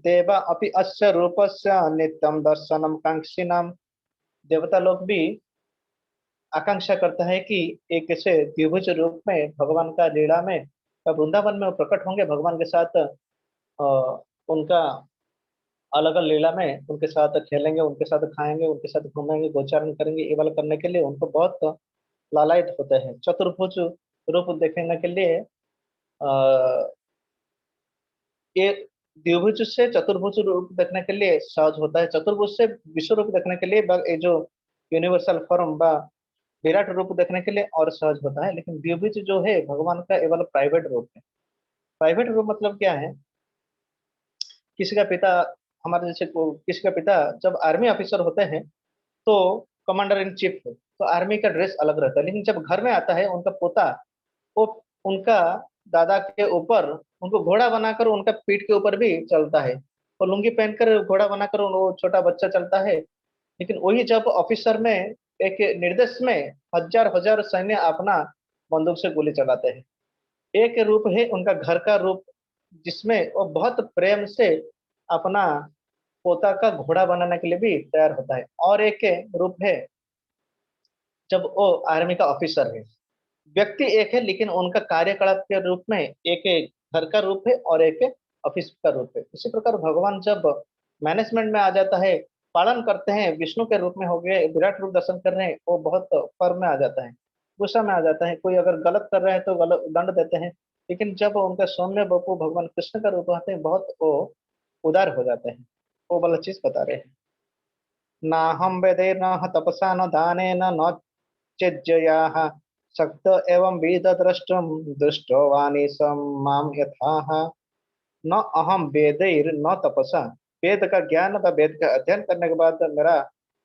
[SPEAKER 1] देवा अपि अस्य रूपस्य नित्यम दर्शनम कांक्षिणाम। देवता लोग भी आकांक्षा करता है कि एक ऐसे द्विभुज रूप में भगवान का लीला में वृंदावन में वो प्रकट होंगे भगवान के साथ, उनका अलग अलग लीला में उनके साथ खेलेंगे, उनके साथ खाएंगे, उनके साथ घूमेंगे, गोचारण करेंगे, ये वाला करने के लिए उनको बहुत लालायित होते हैं। चतुर्भुज रूप देखने के लिए ये द्विभुज से चतुर्भुज रूप देखने के लिए सहज होता है, चतुर्भुज से विश्व रूप देखने के लिए ये जो यूनिवर्सल फॉर्म बा विराट रूप देखने के लिए और सहज होता है। लेकिन द्विभुज जो है भगवान का केवल प्राइवेट रूप है। प्राइवेट रूप मतलब क्या है? किसी का पिता, हमारे जैसे किसी का पिता जब आर्मी ऑफिसर होते हैं तो कमांडर इन चीफ, तो आर्मी का ड्रेस अलग रहता है। लेकिन जब घर में आता है उनका पोता, वो उनका दादा के ऊपर उनको घोड़ा बनाकर उनका पीठ के ऊपर भी चलता है, और लुंगी पहनकर घोड़ा बनाकर वो छोटा बच्चा चलता है। लेकिन वही जब ऑफिसर में एक निर्देश में हजार हजार सैन्य अपना बंदूक से गोली चलाते हैं। एक रूप है उनका घर का रूप, जिसमें वो बहुत प्रेम से अपना पोता का घोड़ा बनाने के लिए भी तैयार होता है। और एक रूप है जब वो आर्मी का ऑफिसर है। व्यक्ति एक है लेकिन उनका कार्यकलाप के रूप में एक घर का रूप है और एक ऑफिस का रूप है। इसी प्रकार भगवान जब मैनेजमेंट में आ जाता है, पालन करते हैं, विष्णु के रूप में हो गए, विराट रूप दर्शन कर रहे हैं, वो बहुत फर्म में आ जाता है, गुस्सा में आ जाता है। कोई अगर गलत कर रहा है तो गलत दंड देते हैं। लेकिन जब उनका सौम्य बपू भगवान कृष्ण का रूप आते हैं, बहुत वो उदार हो जाते हैं। वो वाला चीज बता रहे हैं। ना हम वेदे न तपसा न दाने न चेज्जयाः शक्त एवं वेद द्रष्टुम दृष्टवानि माम यथाः। न अहम वेदैर न तपसा, वेद का ज्ञान व वेद का अध्ययन करने के बाद मेरा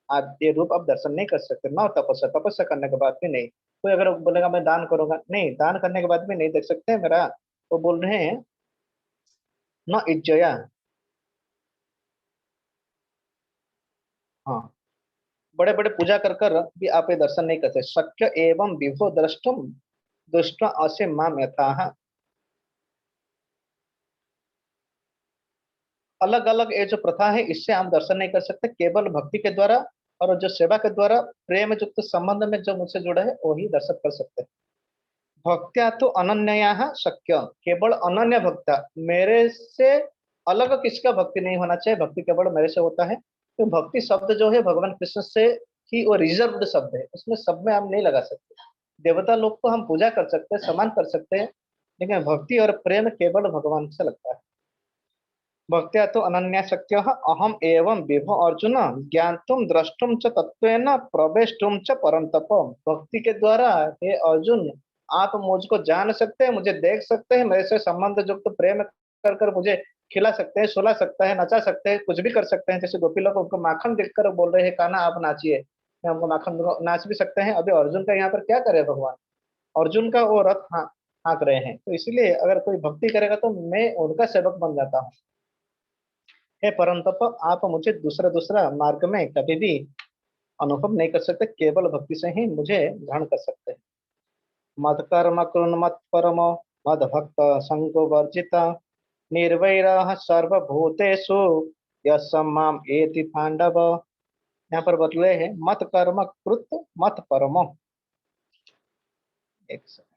[SPEAKER 1] आद्य रूप अब दर्शन नहीं कर सकते। न तपस्या, तपस्या करने के बाद भी नहीं। कोई अगर बोलेगा मैं दान करूंगा, नहीं, दान करने के बाद भी नहीं देख सकते मेरा। वो बोल रहे हैं न इज्जया। हाँ, बड़े बड़े पूजा कर कर भी आप ये दर्शन नहीं करते। शक्य एवं विभो द्रष्टुम दुष्ट असे माम यथा। अलग अलग ये जो प्रथा है इससे हम दर्शन नहीं कर सकते, केवल भक्ति के द्वारा और जो सेवा के द्वारा प्रेम युक्त संबंध में जो मुझसे जुड़ा है वही दर्शन कर सकते हैं। भक्त्या तो अनन्या शक्य, केवल अनन्य भक्ता, मेरे से अलग किसका भक्ति नहीं होना चाहिए, भक्ति केवल मेरे से होता है। तो भक्ति शब्द जो है भगवान कृष्ण से ही वो रिजर्व्ड शब्द है, उसमें सब में हम नहीं लगा सकते। देवता लोग को हम पूजा कर सकते हैं, सम्मान कर सकते हैं, लेकिन भक्ति और प्रेम केवल भगवान से लगता है। भक्त्या तो अनन्या शक्य अहम एवं विभो अर्जुन ज्ञातुम द्रष्टुम च तत्वेन प्रवेष्टुम च परंतप। भक्ति के द्वारा हे अर्जुन आप मुझको जान सकते हैं, मुझे देख सकते हैं, मेरे से संबंध युक्त प्रेम कर कर मुझे खिला सकते हैं, सुला सकते हैं, नचा सकते हैं, कुछ भी कर सकते हैं। जैसे गोपी लोग उनको माखन देखकर बोल रहे हैं कान्हा आप नाचिए, मैं हमको माखन दूंगा, नाच भी सकते हैं। अभी अर्जुन का यहाँ पर क्या करे भगवान, अर्जुन का वो रथ हाँक रहे हैं। तो इसीलिए अगर कोई भक्ति करेगा तो मैं उनका सेवक बन जाता हूँ। हे परंतप आप मुझे दूसरा दूसरा मार्ग में कभी भी अनुभव नहीं कर सकते, केवल भक्ति से ही मुझे ग्रहण कर सकते हैं। मद कर्म कृन मत परमो मद भक्त संगो वर्जिता निर्वैरः सर्वभूतेषु यस्माम एति पांडव। यहाँ पर बतले हैं मत कर्म कृत मत परमो। एक सेकंड।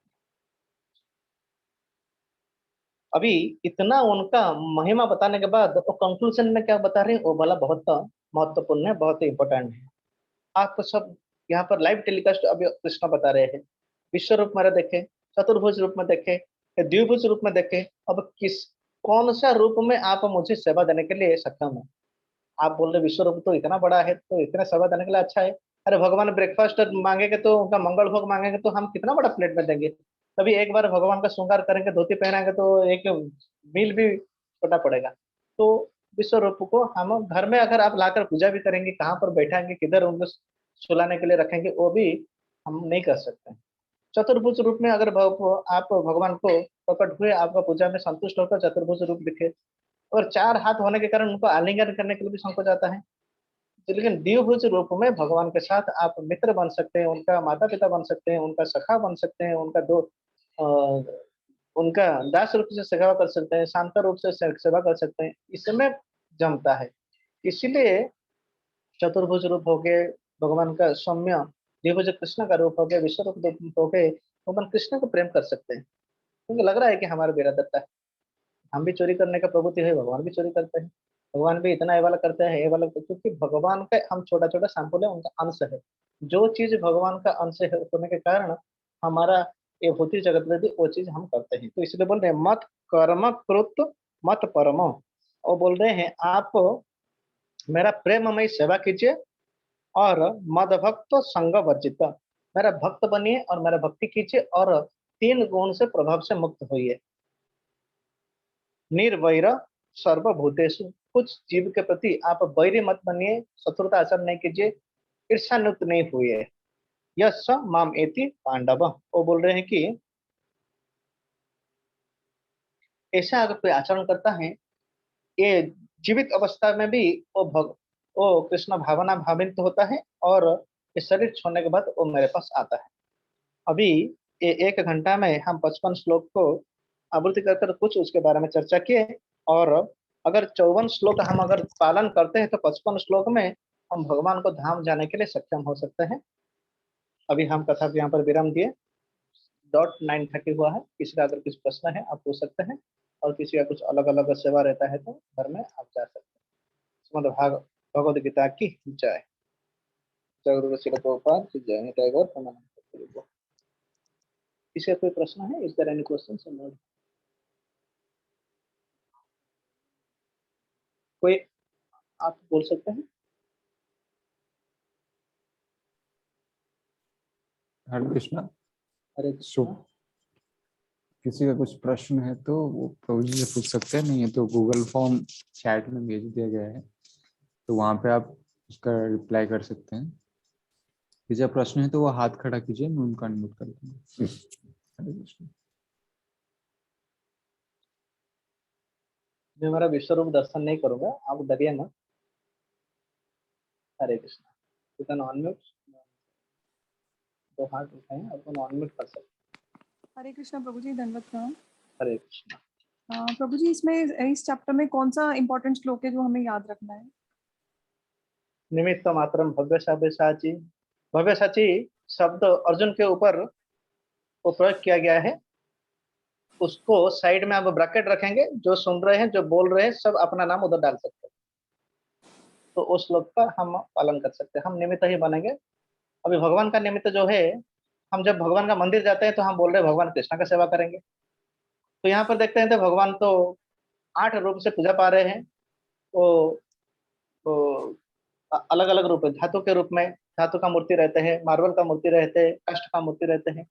[SPEAKER 1] अभी इतना उनका महिमा बताने के बाद वो कंक्लूजन में क्या बता रहे हैं वो वाला बहुत महत्वपूर्ण है, बहुत ही इंपॉर्टेंट है। आप तो सब यहाँ पर लाइव टेलीकास्ट अभी कृष्णा बता रहे हैं। विश्व रूप में देखे, चतुर्भुज रूप में देखे, या द्विभुज रूप में देखे, अब किस कौन सा रूप में आप मुझे सेवा देने के लिए सक्षम है? आप बोल रहे विश्व रूप तो इतना बड़ा है तो इतना सेवा देने के लिए अच्छा है। अरे भगवान ब्रेकफास्ट मांगेंगे तो उनका मंगल भोग मांगेंगे तो हम कितना बड़ा प्लेट में देंगे। तभी एक बार भगवान का श्रृंगार करेंगे, धोती पहनाएंगे तो एक मील भी छोटा पड़ेगा। तो विश्व रूप को हम घर में अगर आप लाकर पूजा भी करेंगे, कहाँ पर बैठाएंगे, किधर उनको सुलाने के लिए रखेंगे, वो भी हम नहीं कर सकते। चतुर्भुज रूप में अगर आप भगवान को प्रकट हुए, आपका पूजा में संतुष्ट होकर चतुर्भुज रूप दिखे, और चार हाथ होने के कारण उनको आलिंगन करने के लिए भी संकोच आता है। तो लेकिन द्विभुज रूप में भगवान के साथ आप मित्र बन सकते हैं, उनका माता पिता बन सकते हैं, उनका सखा बन सकते हैं, उनका दास रूप से सेवा कर सकते हैं, शांत रूप से सेवा कर सकते हैं, इसमें जमता है। इसीलिए चतुर्भुज रूप हो गए भगवान का सौम्य देखो जो कृष्ण का रूप हो गया, विश्व रूप हो गए, तो अपन कृष्ण को प्रेम कर सकते हैं, क्योंकि लग रहा है कि हमारा बिरादरता है। हम भी चोरी करने का प्रवृत्ति है, भगवान भी चोरी करते हैं, भगवान भी इतना ये वाला करते हैं, ये वाला, क्योंकि भगवान का हम छोटा छोटा सैंपल है, उनका अंश है। जो चीज भगवान का अंश है होने के कारण हमारा ये भौतिक जगत में भी वो चीज हम करते हैं। तो इसलिए बोल रहे हैं मत कर्म कृत मत परमो, और बोल रहे हैं आप मेरा प्रेममय सेवा कीजिए और मद भक्त संग वर्जित, मेरा भक्त बनिए और मेरा भक्ति कीजिए और तीन गुण से प्रभाव से मुक्त होइए। निर्वैर सर्वभूतेषु, कुछ जीव के प्रति आप वैरी मत बनिए, शत्रुता आचरण नहीं कीजिए, ईर्ष्यान्युक्त नहीं हुए। यह स माम एति पांडव, वो बोल रहे हैं कि ऐसा अगर कोई आचरण करता है, ये जीवित अवस्था में भी वो कृष्ण भावना भावित होता है, और ये शरीर छोड़ने के बाद वो मेरे पास आता है। अभी ये 1 घंटा में हम 55 श्लोक को आवृत्ति कर कर कुछ उसके बारे में चर्चा किए, और अगर 54 श्लोक हम अगर पालन करते हैं तो 55 श्लोक में हम भगवान को धाम जाने के लिए सक्षम हो सकते हैं। अभी हम कथा को यहाँ पर विराम दिए। 9:30 हुआ है, किसी का अगर कुछ प्रश्न है आप पूछ सकते हैं, और किसी का कुछ अलग अलग सेवा रहता है तो घर में आप जा सकते हैं। श्रीमद् भगवद गीता की जय। जय गुरु श्री प्रभुपाद की जय। टैगोर प्रणाम। किसी का कोई प्रश्न है? Is there any question? कोई आप बोल सकते हैं।
[SPEAKER 2] हरे कृष्णा।
[SPEAKER 1] हरे
[SPEAKER 2] सो
[SPEAKER 1] कृष्णा।
[SPEAKER 2] किसी का कुछ प्रश्न है तो वो प्रभु जी से पूछ सकते हैं, नहीं है तो गूगल फॉर्म चैट में भेज दिया गया है, तो वहां पे आप उसका रिप्लाई कर सकते हैं। किसी का प्रश्न है तो वो हाथ खड़ा कीजिए, मैं उनका अनम्यूट कर दूंगा। हरे कृष्णा।
[SPEAKER 1] मैं मेरा विश्व रूप दर्शन नहीं करूंगा, आप डरिए ना। हरे कृष्णा। यू कैन अनम्यूट, तो हाथ उठाएं, अपन अनम्यूट कर सकते
[SPEAKER 3] हरे कृष्णा प्रभु जी, धन्यवाद प्रणाम।
[SPEAKER 1] हैं। हरे कृष्णा।
[SPEAKER 3] प्रभु जी, इसमें इस चैप्टर में कौन सा इंपॉर्टेंट श्लोक है जो हमें याद रखना है?
[SPEAKER 1] निमित्त मात्रम भव्य साची, भव्य साची शब्द अर्जुन के ऊपर वो प्रयोग किया गया है। उसको साइड में आप ब्रैकेट रखेंगे, जो सुन रहे हैं जो बोल रहे हैं सब अपना नाम उधर डाल सकते हैं, तो उस श्लोक का हम पालन कर सकते हैं, हम निमित्त ही बनेंगे। अभी भगवान का निमित्त जो है, हम जब भगवान का मंदिर जाते हैं तो हम बोल रहे हैं भगवान कृष्ण का सेवा करेंगे। तो यहाँ पर देखते हैं तो भगवान तो 8 रूप से पूजा पा रहे हैं। वो अलग अलग रूप है, धातु के रूप में धातु का मूर्ति रहते हैं, मार्बल का मूर्ति रहते हैं, काष्ठ का मूर्ति रहते हैं।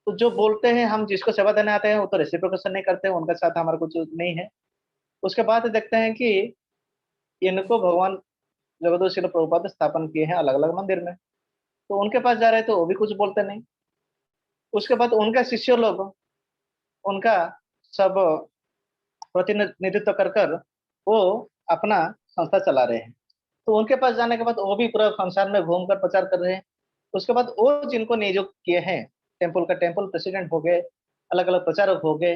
[SPEAKER 1] तो जो बोलते हैं, हम जिसको सेवा देने आते हैं वो तो रेसिप्रोकेशन नहीं करते, उनके साथ हमारा कुछ नहीं है। उसके बाद देखते हैं कि इनको भगवान जगदीश शिल प्रभुपाद स्थापन किए हैं अलग अलग मंदिर में, तो उनके पास जा रहे हैं तो वो भी कुछ बोलते नहीं। उसके बाद उनका शिष्य लोग उनका सब प्रतिनिधित्व कर कर वो अपना संस्था चला रहे हैं। तो उनके पास जाने के बाद वो भी पूरा संसार में घूमकर प्रचार कर रहे हैं। उसके बाद वो जिनको नियुक्त किए हैं, टेम्पल का टेम्पल प्रेसिडेंट हो गए, अलग अलग प्रचारक हो गए।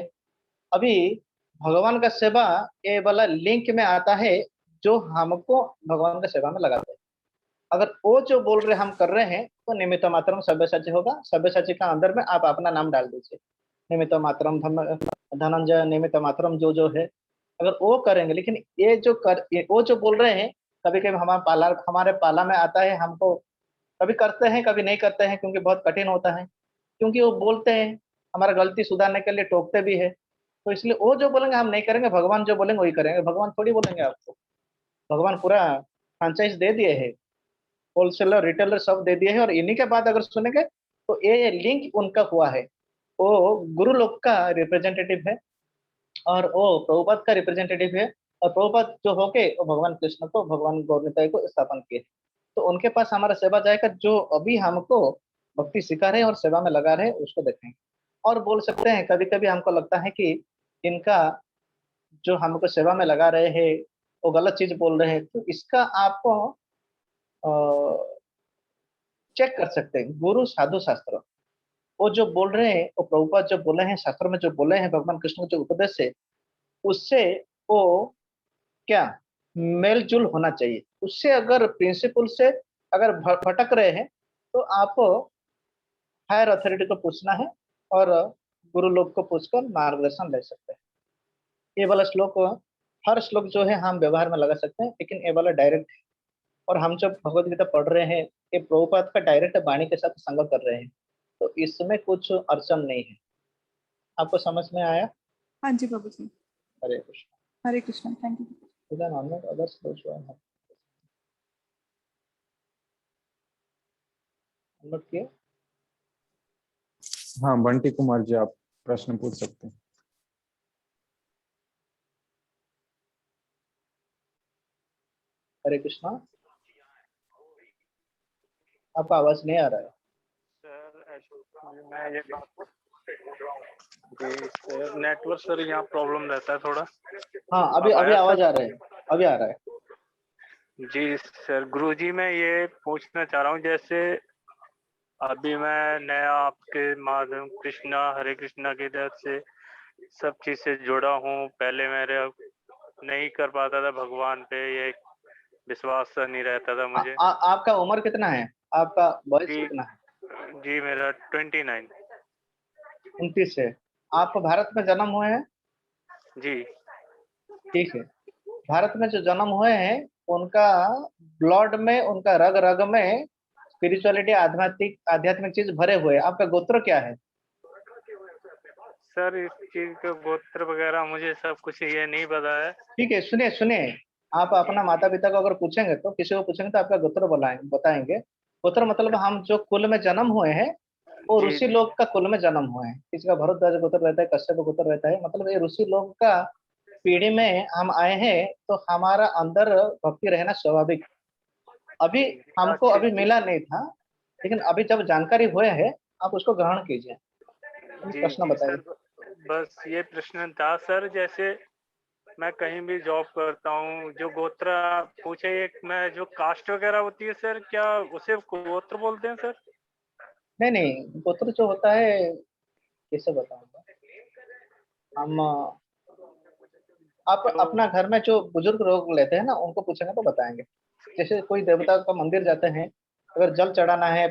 [SPEAKER 1] अभी भगवान का सेवा ये वाला लिंक में आता है, जो हमको भगवान का सेवा में लगाते हैं। अगर वो जो बोल रहे हम कर रहे हैं तो निमित्त मात्रम सब्यसाची होगा। सब्यसाची का अंदर में आप अपना नाम डाल दीजिए, निमित्त मात्रम धनंजय, निमित्त मात्रम जो जो है, अगर वो करेंगे। लेकिन वो जो बोल रहे हैं, कभी कभी हमारे पाला में आता है, हमको कभी करते हैं कभी नहीं करते हैं, क्योंकि बहुत कठिन होता है, क्योंकि वो बोलते हैं हमारा गलती सुधारने के लिए, टोकते भी है। तो इसलिए वो जो बोलेंगे हम नहीं करेंगे, भगवान जो बोलेंगे वही करेंगे। भगवान थोड़ी बोलेंगे आपको, भगवान पूरा फ्रेंचाइज दे दिए है, होलसेलर रिटेलर सब दे दिए हैं, और इन्हीं के बाद अगर सुनेंगे तो ये लिंक उनका हुआ है। वो गुरु लोक का रिप्रेजेंटेटिव है, और वो प्रभुपाद का रिप्रेजेंटेटिव है, और प्रभुपाद जो होके वो भगवान कृष्ण को, भगवान गौरनिताई को स्थापन किए। तो उनके पास हमारा सेवा जाएगा, जो अभी हमको भक्ति सिखा रहे हैं और सेवा में लगा रहे हैं उसको देखेंगे। और बोल सकते हैं कभी कभी हमको लगता है कि इनका जो हमको सेवा में लगा रहे हैं वो गलत चीज बोल रहे हैं, तो इसका आपको चेक कर सकते हैं। गुरु साधु शास्त्र वो जो बोल रहे हैं, वो प्रभुपाद जो बोले हैं, शास्त्र में जो बोले हैं, भगवान कृष्ण के जो उपदेश है, उससे वो क्या मेल जुल होना चाहिए। उससे अगर प्रिंसिपल से अगर भटक रहे हैं तो आप हायर अथॉरिटी को पूछना है और गुरु लोग को पूछकर मार्गदर्शन ले सकते हैं। ये वाला श्लोक, हर श्लोक जो है हम व्यवहार में लगा सकते हैं, लेकिन ये वाला डायरेक्ट है। और हम जब भगवत गीता पढ़ रहे हैं, ये प्रभुपाद का डायरेक्ट वाणी के साथ संगत कर रहे हैं, तो इसमें कुछ अड़चन नहीं है। आपको समझ में आया?
[SPEAKER 3] हाँ जी प्रभु जी।
[SPEAKER 1] Hare Krishna.
[SPEAKER 3] Hare Krishna, thank you.
[SPEAKER 1] Then unmute others, those who are not. Unmute किए?
[SPEAKER 2] हाँ बंटी कुमार जी, आप प्रश्न पूछ सकते हैं।
[SPEAKER 1] हरे कृष्णा। आपका आवाज नहीं आ रहा है।
[SPEAKER 4] सर एक्चुअली मैं ये जी सर, नेटवर्क सर यहाँ प्रॉब्लम रहता है थोड़ा।
[SPEAKER 1] हाँ, अभी
[SPEAKER 4] अब
[SPEAKER 1] अभी
[SPEAKER 4] आया
[SPEAKER 1] आवाज
[SPEAKER 4] सर?
[SPEAKER 1] आ रहा है, अभी आ रहा है।
[SPEAKER 4] जी सर, गुरुजी मैं ये पूछना चाह रहा हूँ, जैसे अभी मैं नया आपके माध्यम कृष्णा हरे कृष्णा की तरफ से सब चीज से जुड़ा हूँ। पहले मेरे नहीं कर पाता था भगवान पे, ये विश्वास सा नहीं रहता था मुझे।
[SPEAKER 1] आपका उम्र कितना है? आपका वयस
[SPEAKER 4] जी
[SPEAKER 1] कितना है?
[SPEAKER 4] जी मेरा 29।
[SPEAKER 1] 29 है। आप भारत में जन्म हुए हैं?
[SPEAKER 4] जी
[SPEAKER 1] ठीक है। भारत में जो जन्म हुए हैं, उनका ब्लड में, उनका रग रग में स्पिरिचुअलिटी, आध्यात्मिक आध्यात्मिक चीज भरे हुए हैं। आपका गोत्र क्या है?
[SPEAKER 4] सर, इस चीज का गोत्र वगैरह मुझे सब कुछ ये नहीं पता है।
[SPEAKER 1] ठीक है, सुनिए सुनिए। आप अपना माता पिता को अगर पूछेंगे, तो किसी को पूछेंगे तो आपका गोत्र बताएंगे। गोत्र मतलब हम जो कुल में जन्म हुए हैं, वो
[SPEAKER 4] जी
[SPEAKER 1] ऋषि
[SPEAKER 4] जी
[SPEAKER 1] लोग का कुल में जन्म हुए हैं। किसी का भरद्वाज गोत्र रहता है, कश्यप गोत्र रहता है, मतलब ये ऋषि लोग का पीढ़ी में हम आए हैं, तो हमारा अंदर भक्ति रहना स्वाभाविक। अभी हमको
[SPEAKER 4] अच्छी
[SPEAKER 1] अभी मिला नहीं था, लेकिन अभी जब जानकारी हुए है, आप उसको ग्रहण कीजिए।
[SPEAKER 4] जी
[SPEAKER 1] प्रश्न
[SPEAKER 4] जी
[SPEAKER 1] बताइए।
[SPEAKER 4] सर, बस ये प्रश्न था सर। जैसे मैं कहीं भी जॉब करता हूँ, जो गोत्र आप पूछे, एक मैं जो कास्ट वगैरह होती है सर, क्या उसे गोत्र बोलते हैं सर?
[SPEAKER 1] नहीं नहीं, गोत्र जो होता है, कैसे बताऊंगा हम। आप
[SPEAKER 4] जो
[SPEAKER 1] अपना घर में जो बुजुर्ग लोग लेते हैं ना, उनको पूछेंगे तो बताएंगे। जैसे कोई देवता का मंदिर जाते हैं, अगर जल चढ़ाना है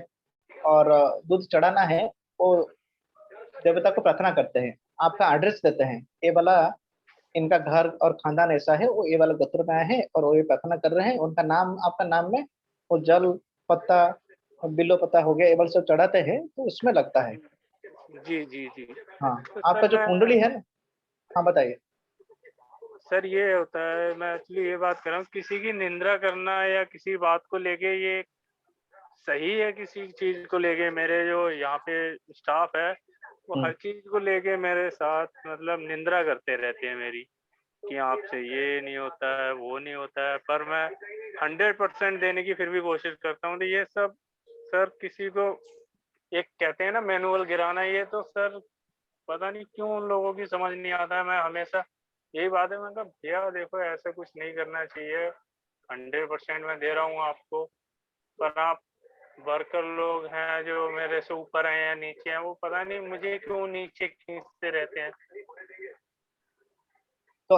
[SPEAKER 1] और दूध चढ़ाना है, वो देवता को प्रार्थना करते हैं, आपका एड्रेस देते हैं, ये वाला इनका घर और खानदान ऐसा है, वो ये वाला गोत्र में आए हैं और वो ये प्रार्थना कर रहे हैं, उनका नाम आपका नाम में वो जल पत्ता, बिल्लो पत्ता हो गया, ये वाला सब चढ़ाते हैं, तो उसमें लगता है।
[SPEAKER 4] जी जी जी
[SPEAKER 1] हाँ।
[SPEAKER 4] तो
[SPEAKER 1] आपका
[SPEAKER 4] सर
[SPEAKER 1] जो
[SPEAKER 4] मैं
[SPEAKER 1] कुंडली है ना। हाँ बताइए।
[SPEAKER 4] सर ये होता है, मैं एक्चुअली ये बात कर रहा हूँ, किसी की निंदा करना या किसी बात को लेके ये सही है? किसी चीज को लेके मेरे जो यहाँ पे स्टाफ है, वो हर चीज को लेके मेरे साथ मतलब निंदा करते रहते हैं मेरी, कि आपसे ये नहीं होता है, वो नहीं होता है। पर मैं 100% देने की फिर भी कोशिश करता हूँ। तो ये सब सर, किसी को एक कहते हैं ना मैनुअल गिराना, ये तो सर पता नहीं क्यों उन लोगों की समझ नहीं आता है। मैं हमेशा यही बात है, मैं कहा भैया देखो, ऐसा कुछ नहीं करना चाहिए, 100% मैं दे रहा हूँ आपको। पर आप वर्कर लोग हैं जो मेरे से ऊपर हैं या नीचे हैं, वो पता नहीं मुझे क्यों नीचे खींचते रहते हैं।
[SPEAKER 1] तो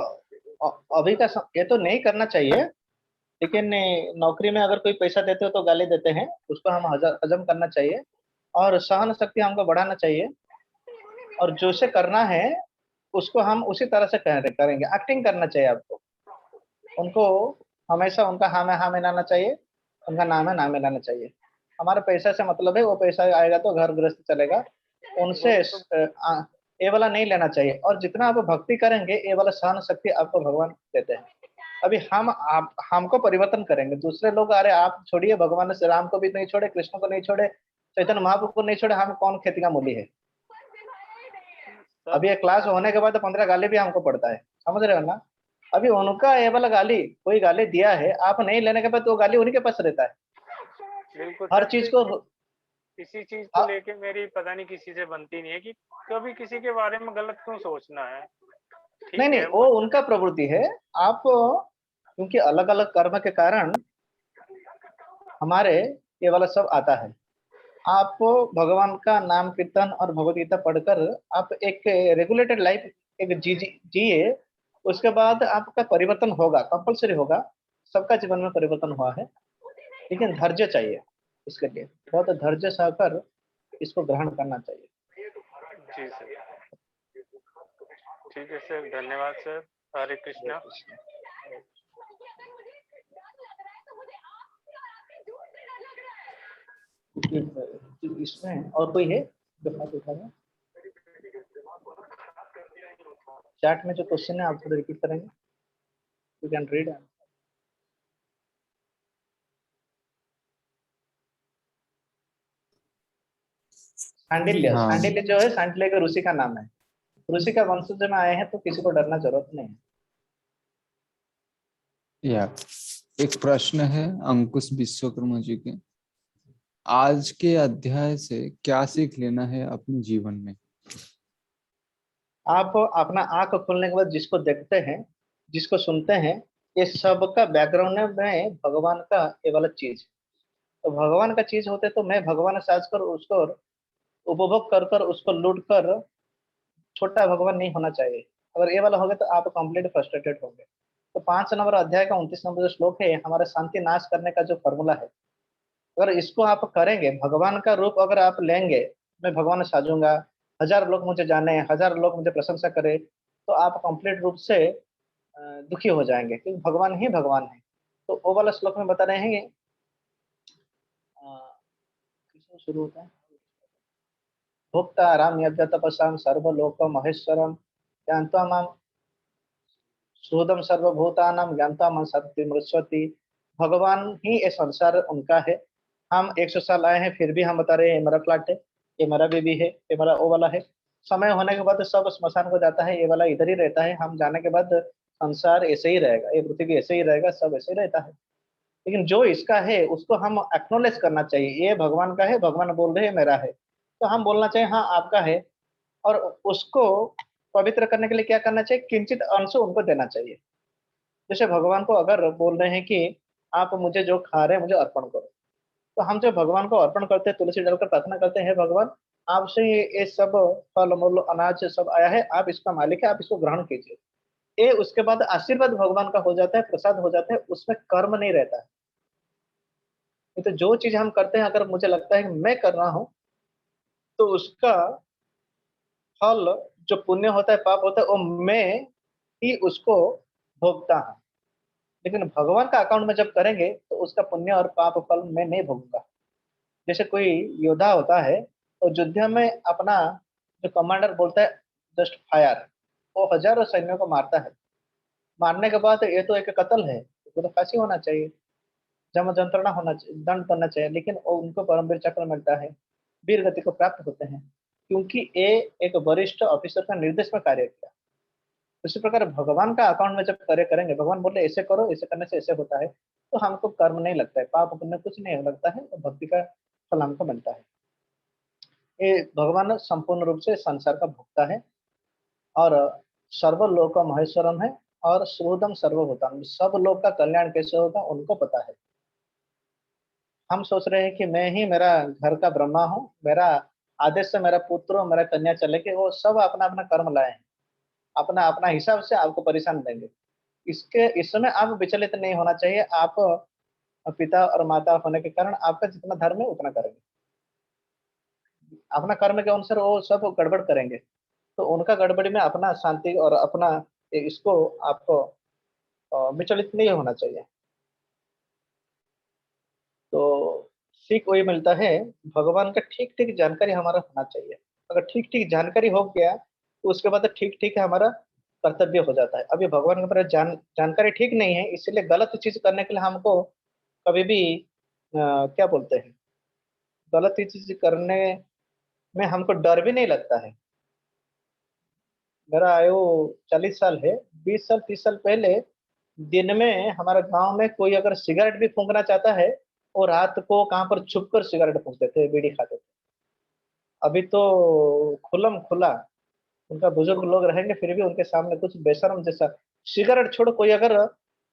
[SPEAKER 1] अभी का ये तो नहीं करना चाहिए, लेकिन नौकरी में अगर कोई पैसा देते हो तो गाली देते हैं, उसको हम हजम करना चाहिए, और सहन शक्ति हमको बढ़ाना चाहिए, और जो से करना है उसको हम उसी तरह से करेंगे। एक्टिंग करना चाहिए आपको। उनको हमेशा उनका हाँ में हाँ मिलाना चाहिए, उनका नाम है नाम मिलाना चाहिए। हमारे पैसा से मतलब है, वो पैसा आएगा तो घर गृहस्थ चलेगा। उनसे
[SPEAKER 4] वो तो
[SPEAKER 1] ये वाला नहीं लेना चाहिए, और जितना आप भक्ति करेंगे, ये वाला सहन शक्ति आपको भगवान देते हैं। अभी हमको परिवर्तन करेंगे, दूसरे लोग, अरे आप छोड़िए, भगवान श्री राम को भी नहीं छोड़े, कृष्ण को नहीं छोड़े, चैतन्य महाप्रभु को नहीं छोड़े, हम कौन खेती का मूली है?
[SPEAKER 4] सर
[SPEAKER 1] अभी ये क्लास होने के बाद 15 गाली भी हमको पड़ता है, समझ रहे हो ना? अभी उनका ये वाला गाली, कोई गाली दिया है, आप नहीं लेने के बाद तो गाली उन्हीं के पास रहता है।
[SPEAKER 4] बिल्कुल
[SPEAKER 1] हर
[SPEAKER 4] सर,
[SPEAKER 1] चीज को
[SPEAKER 4] किसी चीज को
[SPEAKER 1] अ-
[SPEAKER 4] लेके मेरी पता नहीं किसी से बनती नहीं है, कि कभी किसी के बारे में गलत क्यों सोचना है।
[SPEAKER 1] नहीं
[SPEAKER 4] ठीक
[SPEAKER 1] नहीं,
[SPEAKER 4] है
[SPEAKER 1] वो
[SPEAKER 4] वो
[SPEAKER 1] उनका प्रवृत्ति है। आप क्योंकि अलग अलग कर्म के कारण हमारे ये वाला सब आता है। आप भगवान का नाम कीर्तन और भगवत गीता पढ़कर आप एक रेगुलेटेड लाइफ एक जिए, उसके बाद आपका परिवर्तन होगा, कंपलसरी होगा। सबका जीवन में परिवर्तन हुआ है, लेकिन धैर्य चाहिए। इसके लिए बहुत धैर्य सहकर इसको ग्रहण करना चाहिए।
[SPEAKER 4] जी सर, ठीक है सर, धन्यवाद सर। हरे
[SPEAKER 1] हरे
[SPEAKER 4] कृष्णा।
[SPEAKER 1] कृष्ण। इसमें और कोई है जो हाथ उठाएगा? चैट में जो क्वेश्चन है आप थोड़ा रिपीट करेंगे? You can read. सांडिल्य,
[SPEAKER 2] हाँ
[SPEAKER 1] सांडिल्य जो है सांडिल्य का ऋषि का नाम है। ऋषि का वंशज में आए हैं तो किसी को डरना जरूरत नहीं है।
[SPEAKER 2] या एक प्रश्न है अंकुश विश्वकर्मा जी के, आज के अध्याय से क्या सीख लेना है अपने जीवन में?
[SPEAKER 1] आप अपना आंख खोलने के बाद जिसको देखते हैं, जिसको सुनते हैं, ये सब का बैकग्राउंड में भगवान का ये वाला चीज। तो भगवान का चीज होते तो मैं भगवान साज कर उसको उपभोग कर कर उसको लूट कर छोटा भगवान नहीं होना चाहिए। अगर ये वाला हो गया तो आप कंप्लीट फ्रस्ट्रेटेड होंगे। तो 5 नंबर अध्याय का 29 नंबर जो श्लोक है हमारा शांति नाश करने का जो फॉर्मूला है, अगर इसको आप करेंगे, भगवान का रूप अगर आप लेंगे, मैं भगवान साजूंगा, 1000 लोग मुझे जाने, 1000 लोग मुझे प्रशंसा करे, तो आप कंप्लीट रूप से दुखी हो जाएंगे क्योंकि भगवान ही भगवान है। तो वो वाला श्लोक में बता रहे हैं ये किसमें शुरू होता है? भोक्ता राम यज्ञ तपसाम सर्वलोक महेश्वरम ज्ञानत्वा माम सुहृदम सर्वभूतानां ज्ञानत्वा माम सत्य मृस्वति। भगवान ही ये संसार उनका है। हम 100 साल आए हैं फिर भी हम बता रहे हैं ये मेरा प्लाट है, ये मेरा बेबी है, ये मेरा वो वाला है। समय होने के बाद सब स्मशान को जाता है, ये वाला इधर ही रहता है। हम जाने के बाद संसार ऐसे ही रहेगा, ये पृथ्वी ऐसे ही रहेगा, सब ऐसे ही रहता है। लेकिन जो इसका है उसको हम एक्नोलेज करना चाहिए, ये भगवान का है, भगवान बोल रहे हैं मेरा है, तो हम बोलना चाहिए हाँ आपका है। और उसको पवित्र करने के लिए क्या करना चाहिए? किंचित अंश उनको देना चाहिए। जैसे भगवान को अगर बोल रहे हैं कि आप मुझे जो खा रहे हैं मुझे अर्पण करो, तो हम जब भगवान को अर्पण करते हैं, तुलसी डालकर प्रार्थना करते हैं, भगवान आपसे ये सब फल मूल अनाज सब आया है, आप इसका मालिक है, आप इसको ग्रहण कीजिए। ये उसके बाद आशीर्वाद भगवान का हो जाता है, प्रसाद हो जाता है, उसमें कर्म नहीं रहता है। नहीं तो जो चीज हम करते हैं अगर मुझे लगता है कि मैं कर रहा हूँ, तो उसका फल जो पुण्य होता है पाप होता है वो मैं ही उसको भोगता हूँ। लेकिन भगवान का अकाउंट में जब करेंगे तो उसका पुण्य और पाप फल मैं नहीं भोगूंगा। जैसे कोई योद्धा होता है तो युद्ध में अपना जो कमांडर बोलता है जस्ट फायर, वो हजारों सैनियों को मारता है। मारने के बाद ये तो एक कत्ल है, उसको तो फांसी होना चाहिए, जम जंत्रणा होना चाहिए, दंड करना चाहिए, लेकिन वो उनको परमवीर चक्र मिलता है, वीर गति को प्राप्त होते हैं, क्योंकि ये एक वरिष्ठ ऑफिसर का निर्देश में कार्य किया। उसी प्रकार भगवान का अकाउंट में जब कार्य करेंगे, भगवान बोले ऐसे करो, ऐसे करने से ऐसे होता है, तो हमको कर्म नहीं लगता है, पाप पुण्य कुछ नहीं लगता है, तो भक्ति का फल हमको मिलता है। ये भगवान संपूर्ण रूप से संसार का भोक्ता है और सर्वलोक महेश्वरम है और सुहृदम सर्वभूतान, सब लोग का कल्याण कैसे होगा उनको पता है। हम सोच रहे हैं कि मैं ही मेरा घर का ब्रह्मा हूँ, मेरा आदेश से मेरा पुत्र और मेरा कन्या चलेंगे, वो सब अपना अपना कर्म लाए हैं, अपना अपना हिसाब से आपको परेशान देंगे। इसके इस समय आप विचलित नहीं होना चाहिए। आप पिता और माता होने के कारण आपका जितना धर्म है उतना करेंगे, अपना कर्म के अनुसार वो सब गड़बड़ करेंगे, तो उनका गड़बड़ी में अपना शांति और अपना इसको आपको विचलित नहीं होना चाहिए। तो सीख वही मिलता है, भगवान का ठीक ठीक जानकारी हमारा होना चाहिए। अगर ठीक ठीक जानकारी हो गया तो उसके बाद ठीक ठीक हमारा कर्तव्य हो जाता है। अभी भगवान के बारे में जानकारी ठीक नहीं है, इसलिए गलत चीज करने के लिए हमको कभी भी क्या बोलते हैं, गलत चीज करने में हमको डर भी नहीं लगता है। मेरा आयु 40 साल है। 20 साल 30 साल पहले दिन में हमारे गांव में कोई अगर सिगरेट भी फूंकना चाहता है, वो रात को कहाँ पर छुप कर सिगरेट फूंकते थे, बीड़ी खाते थे। अभी तो खुलम खुला उनका बुजुर्ग लोग रहेंगे फिर भी उनके सामने कुछ बेशर्म जैसा। सिगरेट छोड़, कोई अगर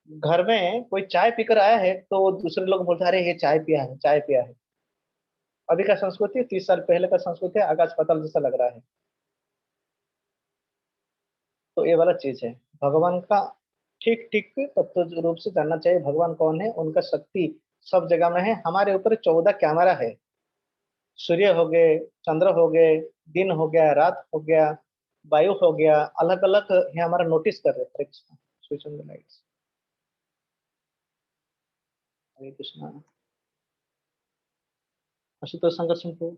[SPEAKER 1] घर में कोई चाय पीकर आया है तो दूसरे लोग बोलते हैं अरे ये चाय पिया है, चाय पिया है। अभी का संस्कृति 30 साल पहले का संस्कृति आकाश पाताल जैसा लग रहा है। तो ये वाला चीज है, भगवान का ठीक ठीक तत्व रूप से जानना चाहिए, भगवान कौन है, उनका शक्ति सब जगह में है। हमारे ऊपर 14 कैमरा है, सूर्य हो गए, चंद्र हो गए, दिन हो गया, रात हो गया, वायु हो गया, अलग अलग ये हमारा नोटिस कर रहे हैं। Hare Krishna, switch on the lights. Hare Krishna, Ashutosh Sangharshan को।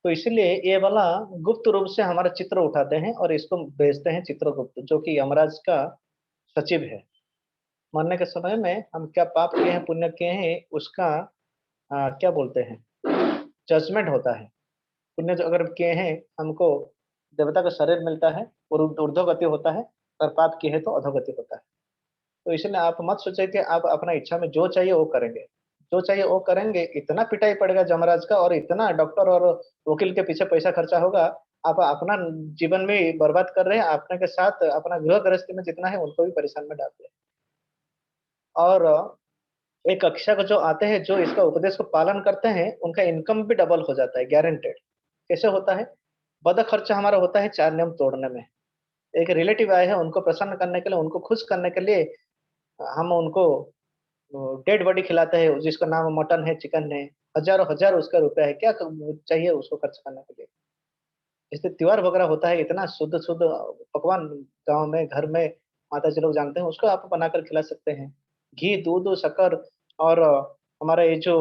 [SPEAKER 1] तो इसलिए ये वाला गुप्त रूप से हमारा चित्र उठाते हैं और इसको भेजते हैं चित्रगुप्त, जो कि यमराज का सचिव है। मरने के समय में हम क्या पाप किए हैं, पुण्य किए हैं, उसका क्या बोलते हैं, जजमेंट होता है। पुण्य जो अगर किए हैं, हमको देवता का शरीर मिलता है और ऊर्ध्वगति होता है, और पाप किए हैं तो अधोगति होता है। तो इसलिए आप मत सोचिए कि आप अपना इच्छा में जो चाहिए वो करेंगे। जो चाहिए वो करेंगे, इतना पिटाई पड़ेगा जमराज का, और इतना डॉक्टर और वकील के पीछे पैसा खर्चा होगा। आप अपना जीवन में बर्बाद कर रहे हैं, अपने के साथ अपना गृह गृहस्थी में जितना है उनको भी परेशान में डाल रहे हैं। और एक कक्षा को जो आते हैं, जो इसका उपदेश को पालन करते हैं, उनका इनकम भी डबल हो जाता है, गारंटेड। कैसे होता है? बद खर्चा हमारा होता है 4 नियम तोड़ने में। एक रिलेटिव आए हैं, उनको प्रसन्न करने के लिए, उनको खुश करने के लिए हम उनको डेड बॉडी खिलाते हैं, जिसका नाम मटन है, चिकन है, हजारों हजार उसका रुपया है, क्या चाहिए उसको खर्च करने के लिए। जैसे त्योहार वगैरह होता है, इतना शुद्ध शुद्ध पकवान गांव में, घर में माता जी लोग जानते हैं, उसको आप बनाकर खिला सकते हैं। घी, दूध, शक्कर, और हमारा ये जो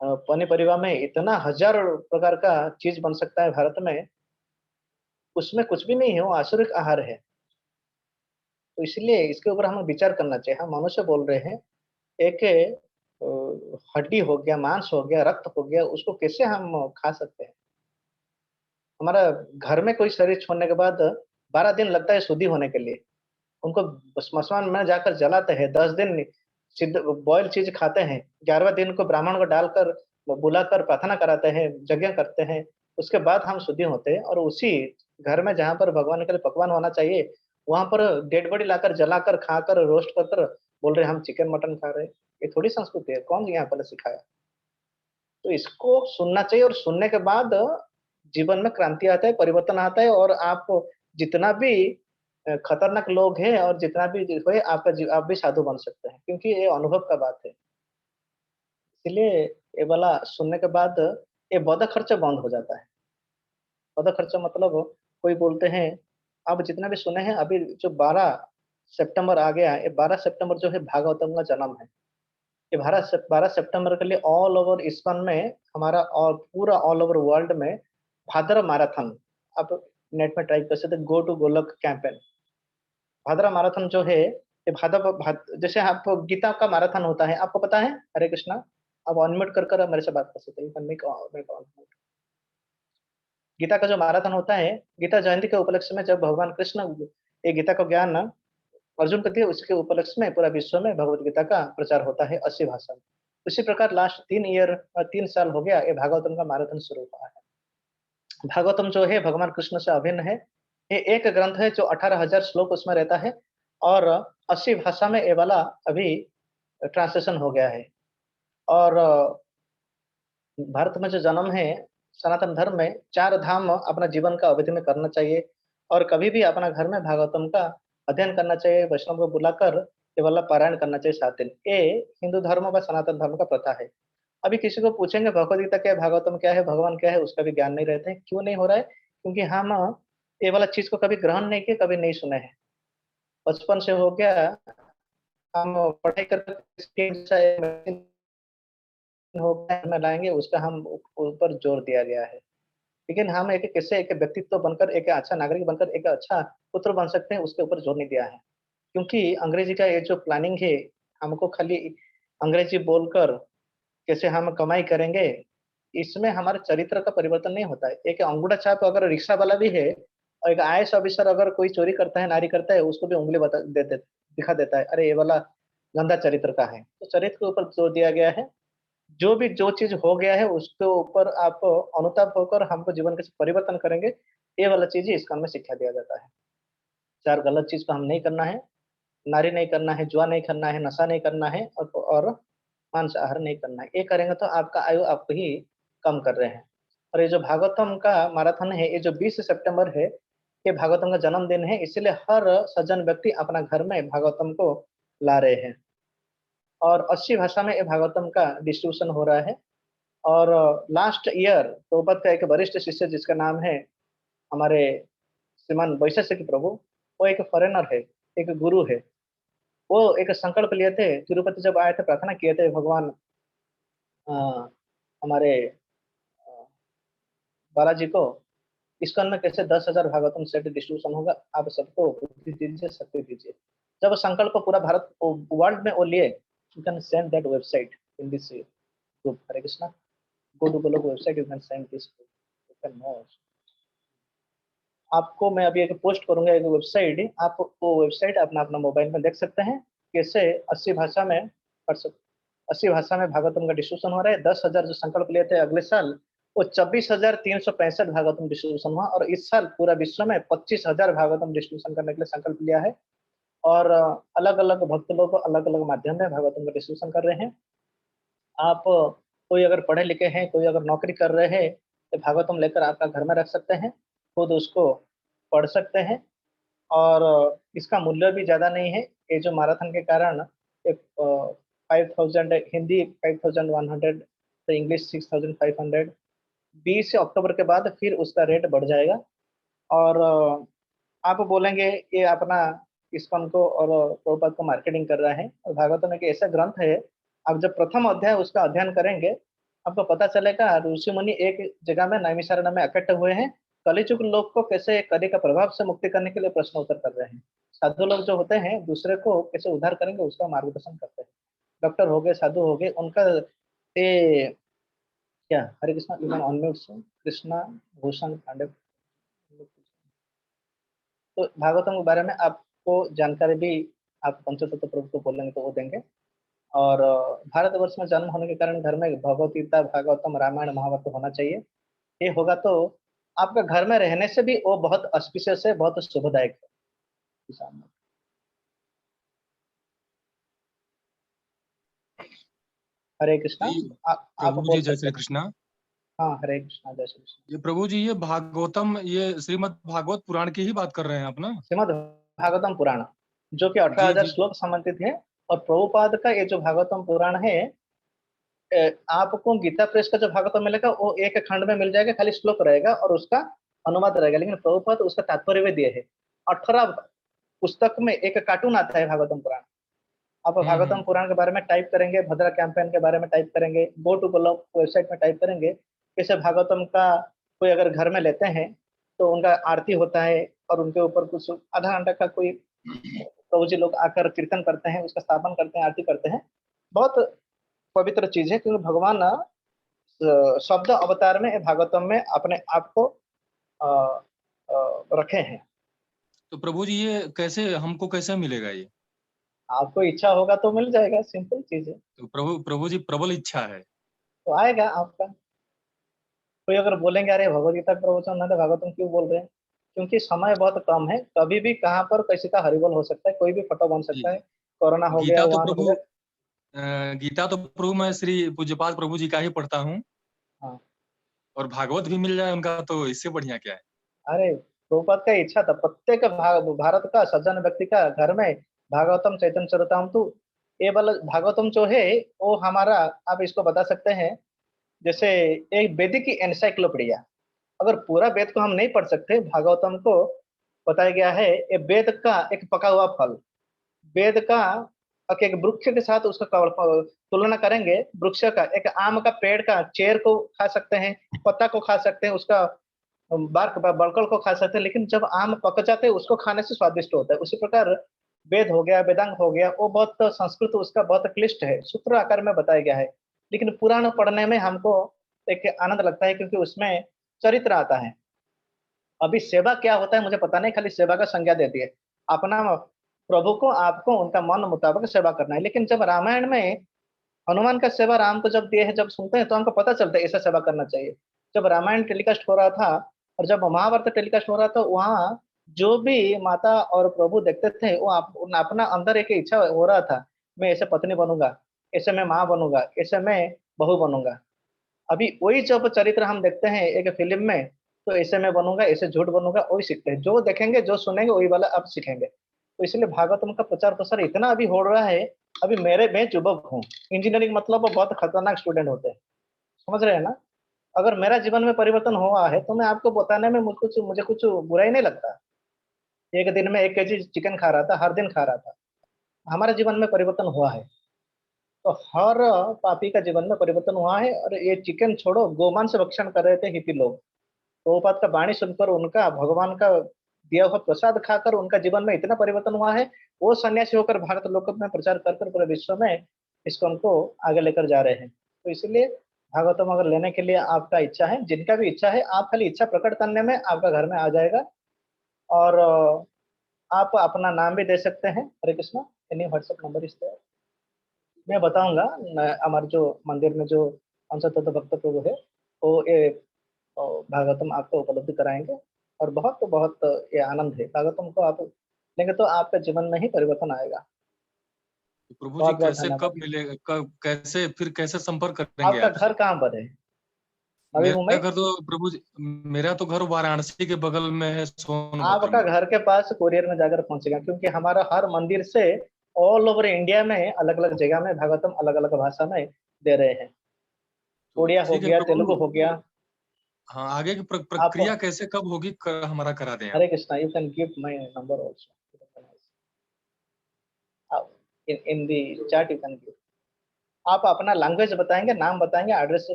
[SPEAKER 1] पनी परिवार में इतना हजार प्रकार का चीज बन सकता है भारत में, उसमें कुछ भी नहीं है, वो आसुरिक आहार है। तो इसलिए इसके ऊपर हमें विचार करना चाहिए। हम मनुष्य बोल रहे हैं, एक हड्डी हो गया, मांस हो गया, रक्त हो गया, उसको कैसे हम खा सकते हैं? हमारा घर में कोई शरीर छोड़ने के बाद 12 दिन लगता है शुद्धि होने के लिए। उनको श्मशान में जाकर जलाते हैं, 10 दिन सिद्ध बॉयल चीज़ खाते हैं, 11वें दिन को ब्राह्मण को डालकर बुलाकर प्रार्थना कराते हैं, यज्ञ करते हैं, उसके बाद हम शुद्धि होते हैं। और उसी घर में जहाँ पर भगवान के लिए पकवान होना चाहिए, वहाँ पर डेड बॉडी लाकर जलाकर, खाकर, रोस्ट कर कर बोल रहे हैं हम चिकन मटन खा रहे हैं। ये थोड़ी संस्कृति है, कौन यहाँ पर सिखाया? तो इसको सुनना चाहिए, और सुनने के बाद जीवन में क्रांति आता है, परिवर्तन आता है, और आप जितना भी खतरनाक लोग हैं और जितना भी है, आप भी साधु बन सकते हैं, क्योंकि ये अनुभव का बात है। इसलिए ये वाला सुनने के बाद ये बद खर्चा बंद हो जाता है। बद खर्चा मतलब कोई बोलते हैं, आप जितना भी सुने हैं, अभी जो 12 सितंबर आ गया है, ये 12 सितंबर जो है भागवतम का जन्म है। ये 12 सितंबर के लिए ऑल ओवर इस्कॉन में, हमारा और पूरा ऑल ओवर वर्ल्ड में भाद्र मैराथन, आप नेट में टाइप कर सकते हैं, go to Golok campaign. Bhadra marathon जो है, ये जैसे आप गीता का मैराथन होता है, आपको पता है? हरे कृष्णा, आप अनम्यूट कर मेरे से बात कर सकते हैं। You can make unmute. Gita का जो मैराथन होता है, गीता जयंती के उपलक्ष्य में, जब भगवान कृष्ण ये गीता को ज्ञान अर्जुन को दिए, उसके उपलक्ष्य में पूरा विश्व में भगवत गीता का प्रचार होता है 80 भाषा में। उसी प्रकार लास्ट 3 साल हो गया, ये भागवतम का मैराथन शुरू हुआ है। भागवतम जो है भगवान कृष्ण से अभिन्न है। ये एक ग्रंथ है जो 18,000 श्लोक उसमें रहता है, और 80 भाषा में ये वाला अभी ट्रांसलेशन हो गया है। और भारत में जो जन्म है, सनातन धर्म में 4 धाम अपना जीवन का अवधि में करना चाहिए, और कभी भी अपना घर में भागवतम का अध्ययन करना चाहिए, वैष्णव को बुलाकर ये वाला पारायण करना चाहिए 7 दिन। ये हिंदू धर्म व सनातन धर्म का प्रथा है। अभी किसी को पूछेंगे भगवद गीता क्या है, भागवतम क्या है, भगवान क्या है, उसका भी ज्ञान नहीं रहता है। क्यों नहीं हो रहा है? क्योंकि हम ये वाला चीज़ को कभी ग्रहण नहीं किए, कभी नहीं सुने हैं। बचपन से हो गया, हम पढ़ाई करके हो गया में लाएँगे, उसका हम ऊपर जोर दिया गया है। लेकिन हम एक कैसे एक व्यक्तित्व बनकर, एक अच्छा नागरिक बनकर, एक अच्छा पुत्र बन सकते हैं, उसके ऊपर जोर नहीं दिया है। क्योंकि अंग्रेजी का ये जो प्लानिंग है, हमको खाली अंग्रेजी बोलकर कैसे हम कमाई करेंगे, इसमें हमारे चरित्र का परिवर्तन नहीं होता है। एक अंगूठा छाप अगर रिक्शा वाला भी है, और एक आईएएस ऑफिसर अगर कोई चोरी करता है, नारी करता है, उसको भी उँगली दिखा देता है, अरे ये वाला गंदा चरित्र का है। तो चरित्र के ऊपर जोर दिया गया है। जो चीज़ हो गया है, उसके ऊपर आप अनुताप होकर हमको जीवन कैसे परिवर्तन करेंगे, ये वाला चीज़ ही इस्कॉन में शिक्षा दिया जाता है। 4 गलत चीज़ को हम नहीं करना है, नारी नहीं करना है, जुआ नहीं करना है, नशा नहीं करना है, और मांसाहार नहीं करना है। ये करेंगे तो आपका आयु आप ही कम कर रहे हैं। और ये जो भागवतम का मैराथन है, ये जो 20 सितंबर है, ये भागवतम का जन्मदिन है, इसीलिए हर सज्जन व्यक्ति अपना घर में भागवतम को ला रहे हैं। और 80 भाषा में ये भागवतम का डिस्ट्रीब्यूशन हो रहा है। और लास्ट ईयर प्रभुपाद का एक वरिष्ठ शिष्य जिसका नाम है हमारे श्रीमान वैशेषिक प्रभु, वो एक फॉरेनर है, एक गुरु है। वो एक संकल्प लिए थे, तिरुपति जब आए थे प्रार्थना किए थे भगवान अ, हमारे बालाजी को, इस्कॉन में कैसे 10,000 भागवतम सेट डिस्ट्रीब्यूशन होगा, आप सबको बुद्धि दीजिए, शक्ति दीजिए। जब संकल्प पूरा भारत वर्ल्ड में वो लिए, you can send that website in this group. Hare Krishna, go to Golok website, you can send this, you can know. आपको मैं अभी एक पोस्ट करूंगा एक वेबसाइट, आप वो वेबसाइट अपना अपना मोबाइल में देख सकते हैं कैसे 80 भाषा में कर सकते। 80 भाषा में भागवतम का डिस्ट्रीब्यूशन हो रहा है। 10,000 जो संकल्प लिए थे अगले साल, वो 24,365 भागवतम डिस्ट्रीब्यूशन हुआ। और इस साल पूरा विश्व में 25,000 भागवतम डिस्ट्रीब्यूशन करने के लिए संकल्प लिया है। और अलग अलग भक्त लोग अलग अलग माध्यम में भागवतम का डिस्ट्रीब्यूशन कर रहे हैं। आप कोई अगर पढ़े लिखे हैं, कोई अगर नौकरी कर रहे हैं, तो भागवतम लेकर आपका घर में रख सकते हैं, खुद उसको पढ़ सकते हैं। और इसका मूल्य भी ज़्यादा नहीं है। ये जो मैराथन के कारण एक 5,000 हिंदी 5,100, तो इंग्लिश 6,500, 20 अक्टूबर के बाद फिर उसका रेट बढ़ जाएगा। और आप बोलेंगे ये अपना इस्कॉन को और प्रभुपाद को मार्केटिंग कर रहा है। और भागवतम एक ऐसा ग्रंथ है, आप जब प्रथम अध्याय उसका अध्ययन करेंगे, आपको पता चलेगा ऋषि मुनि एक जगह में नैमिषारण्य में इकट्ठे हुए हैं, कलिजुग लोग को कैसे कलि का प्रभाव से मुक्ति करने के लिए प्रश्न उत्तर कर रहे हैं। साधु लोग जो होते हैं दूसरे को कैसे उद्धार करेंगे उसका मार्गदर्शन करते हैं। डॉक्टर हो गए, साधु हो गए, उनका ये क्या, हरे कृष्णा, इवन अनम्यूट कृष्णा भूषण पांडे। तो भागवतम के बारे में आपको जानकारी भी आप पंचतत्व प्रभु को बोलेंगे तो वो देंगे। और भारतवर्ष में जन्म होने के कारण घर में भगवत गीता, भागवतम, रामायण, महाभारत होना चाहिए। ये होगा तो आपका घर में रहने से भी वो बहुत ऑस्पिशियस है, बहुत शुभदायक है। हरे कृष्णा। आप
[SPEAKER 5] प्रभु
[SPEAKER 1] बोल
[SPEAKER 5] जी जय
[SPEAKER 1] सकते
[SPEAKER 5] श्री
[SPEAKER 1] हैं।
[SPEAKER 5] कृष्णा।
[SPEAKER 1] हाँ, हरे कृष्णा, जय श्री कृष्ण।
[SPEAKER 5] ये प्रभु जी ये भागवतम, ये श्रीमद् भागवत पुराण की ही बात कर रहे हैं आप ना?
[SPEAKER 1] श्रीमद् भागवतम पुराण जो कि 18,000
[SPEAKER 5] जी।
[SPEAKER 1] श्लोक संबंधित है। और प्रभुपाद का ये जो भागवतम पुराण है, आपको गीता प्रेस का जो भागवतम मिलेगा वो एक खंड में मिल जाएगा, खाली श्लोक रहेगा और उसका अनुवाद रहेगा। लेकिन प्रभुपाद उसका तात्पर्य भी दिए है। 18 पुस्तक में एक कार्टून आता है भागवतम पुराण। आप भागवतम पुराण के बारे में टाइप करेंगे, भद्रा कैंपेन के बारे में टाइप करेंगे, गो टू गोलोक वेबसाइट में टाइप करेंगे, कैसे भागवतम का कोई अगर घर में लेते हैं तो उनका आरती होता है और उनके ऊपर कुछ आधा घंटा का कोई प्रभु जी लोग आकर कीर्तन करते हैं, उसका स्थापन करते हैं, आरती करते हैं। बहुत पवित्र चीज है, क्योंकि भगवान शब्द अवतार में भागवतम में अपने आप को रखे हैं।
[SPEAKER 5] तो प्रभु जी ये कैसे हमको कैसे मिलेगा ये?
[SPEAKER 1] आपको इच्छा होगा तो मिल जाएगा, सिंपल चीज है।
[SPEAKER 5] तो प्रभु जी प्रबल इच्छा है
[SPEAKER 1] तो आएगा आपका। कोई अगर बोलेंगे अरे भगवदगीता का प्रवचन ना, तो भागवतम क्यों बोल रहे हैं? क्योंकि समय बहुत कम है, कभी भी कहाँ पर किसी का हरिबोल हो सकता है, कोई भी फटो बन सकता है।
[SPEAKER 5] जी।
[SPEAKER 1] कोरोना हो गया,
[SPEAKER 5] गीता तो
[SPEAKER 1] वहां हो
[SPEAKER 5] प्रभु
[SPEAKER 1] गया।
[SPEAKER 5] गीता तो प्रभु मैं श्री पूज्यपाद प्रभु जी का ही पढ़ता हूँ।
[SPEAKER 1] हाँ।
[SPEAKER 5] और भागवत भी मिल जाए उनका तो इससे बढ़िया क्या है।
[SPEAKER 1] अरे प्रभुपाद का इच्छा था प्रत्येक भारत का सज्जन व्यक्ति का घर में भागवतम चैतन्य चरितामृत, ये वाला भागवतम जो है वो हमारा, आप इसको बता सकते हैं जैसे एक वैदिक की एनसाइक्लोपीडिया। अगर पूरा वेद को हम नहीं पढ़ सकते, भागवतम को बताया गया है ये वेद का एक पका हुआ फल। वेद का एक वृक्ष के साथ उसका तुलना करेंगे, वृक्ष का एक आम का पेड़ का चेर को खा सकते हैं, पत्ता को खा सकते हैं, उसका बार्क बड़कल को खा सकते हैं, लेकिन जब आम पक जाते हैं उसको खाने से स्वादिष्ट होता है। उसी प्रकार वेद हो गया, वेदांग हो गया, वो बहुत संस्कृत उसका बहुत क्लिष्ट है, सूत्र आकार में बताया गया है। लेकिन पुराण पढ़ने में हमको एक आनंद लगता है, क्योंकि उसमें चरित्र आता है। अभी सेवा क्या होता है मुझे पता नहीं, खाली सेवा का संज्ञा देती है। अपना प्रभु को आपको उनका मन मुताबिक सेवा करना है। लेकिन जब रामायण में हनुमान का सेवा राम को जब दिए है, जब सुनते हैं तो हमको पता चलता है ऐसा सेवा करना चाहिए। जब रामायण टेलीकास्ट हो रहा था और जब महाभारत टेलीकास्ट हो रहा था, वहाँ जो भी माता और प्रभु देखते थे वो अपना अंदर एक इच्छा हो रहा था, मैं ऐसे पत्नी बनूंगा, ऐसे मैं माँ बनूंगा, ऐसे मैं बहू बनूंगा। अभी वही जब चरित्र हम देखते हैं एक फिल्म में, तो ऐसे मैं बनूंगा, ऐसे झूठ बनूंगा, वही सीखते हैं। जो देखेंगे जो सुनेंगे वही वाला अब सीखेंगे। तो इसलिए भागवतम का प्रचार प्रसार इतना अभी हो रहा है अभी मैं युवक हूँ, इंजीनियरिंग मतलब वो बहुत खतरनाक स्टूडेंट होते हैं, समझ रहे हैं ना। अगर मेरा जीवन में परिवर्तन हुआ है तो मैं आपको बताने में मुझे कुछ बुरा ही नहीं लगता। एक दिन में 1 केजी चिकन खा रहा था, हर दिन खा रहा था, हमारे जीवन में परिवर्तन हुआ है। तो हर पापी का जीवन में परिवर्तन हुआ है। और ये चिकन छोड़ो, गोमांस भक्षण कर रहे थे हिपी लोग, प्रभुपाद का वाणी सुनकर, उनका भगवान का दिया हुआ प्रसाद खाकर उनका जीवन में इतना परिवर्तन हुआ है। वो सन्यासी होकर भारत लोक में प्रचार कर कर पूरे विश्व में इसको उनको आगे लेकर जा रहे हैं। तो इसलिए भागवतम अगर लेने के लिए आपका इच्छा है, जिनका भी इच्छा है, आप खाली इच्छा प्रकट करने में आपका घर में आ जाएगा। और आप अपना नाम भी दे सकते हैं। Hare Krishna. Any WhatsApp number इस there? मैं बताऊंगा हमारे जो मंदिर में जो अंशतत्व भक्त प्रभु है, वो ये भागवतम आपको उपलब्ध कराएंगे। और बहुत बहुत ये आनंद है, भागवतम को आप लेंगे तो आपके जीवन में ही परिवर्तन आएगा।
[SPEAKER 5] तो प्रभु जी
[SPEAKER 1] बहुत बहुत
[SPEAKER 5] कैसे,
[SPEAKER 1] धन्यवाद।
[SPEAKER 5] कब मिलेगा, कब, कैसे, फिर कैसे संपर्क करेंगे
[SPEAKER 1] आपका
[SPEAKER 5] आपसे?
[SPEAKER 1] घर कहाँ पर है? नवी
[SPEAKER 5] मेरा
[SPEAKER 1] मुंबई?
[SPEAKER 5] घर तो प्रभु जी, मेरा तो घर वाराणसी के बगल में है, सोनभद्र
[SPEAKER 1] आपका
[SPEAKER 5] में।
[SPEAKER 1] घर के पास कोरियर में जाकर पहुंचेगा, क्योंकि हमारा हर मंदिर से ऑल ओवर इंडिया में अलग अलग जगह में भागवतम अलग अलग भाषा में दे रहे हैं।
[SPEAKER 5] तो
[SPEAKER 1] उड़िया हो
[SPEAKER 5] ठीक है
[SPEAKER 1] गया, तेलुगु
[SPEAKER 5] प्रभु।
[SPEAKER 1] हो गया।
[SPEAKER 5] हाँ, आगे की
[SPEAKER 1] आप
[SPEAKER 5] प्रक्रिया कैसे, कब होगी, हमारा करा दें आप।
[SPEAKER 1] Hare Krishna, you can give my number also in the chat, you can give. आप अपना लैंग्वेज बताएंगे, नाम बताएंगे, एड्रेस,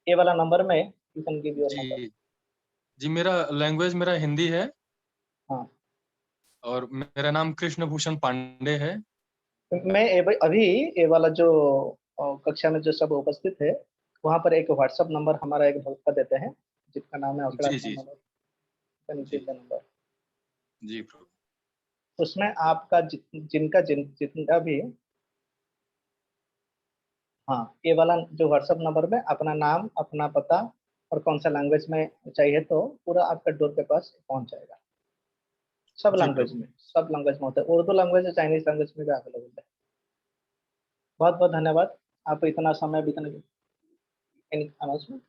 [SPEAKER 1] ये वाला नंबर में you can give your number.
[SPEAKER 5] जी जी, मेरा लैंग्वेज मेरा हिंदी है,
[SPEAKER 1] हाँ,
[SPEAKER 5] और मेरा नाम कृष्ण भूषण पांडे है।
[SPEAKER 1] मैं अभी ये वाला जो कक्षा में जो सब उपस्थित है, वहाँ पर एक व्हाट्सएप नंबर हमारा एक भक्त का देते हैं, जिसका नाम है
[SPEAKER 5] जी
[SPEAKER 1] अखिलाश
[SPEAKER 5] जी
[SPEAKER 1] मनोहर, कैन गिव
[SPEAKER 5] जी
[SPEAKER 1] द नंबर।
[SPEAKER 5] जी प्रभु।
[SPEAKER 1] उसमें आपका जिनका भी, हाँ, ये वाला जो व्हाट्सएप नंबर में अपना नाम, अपना पता और कौन सा लैंग्वेज में चाहिए, तो पूरा आपका डोर के पास पहुंच जाएगा। सब
[SPEAKER 5] जी
[SPEAKER 1] लैंग्वेज
[SPEAKER 5] प्रभु।
[SPEAKER 1] में, सब लैंग्वेज में होता है, उर्दू लैंग्वेज, चाइनीज लैंग्वेज में भी अवेलेबल है। बहुत बहुत धन्यवाद, आप इतना समय, इतने अनाउंसमेंट।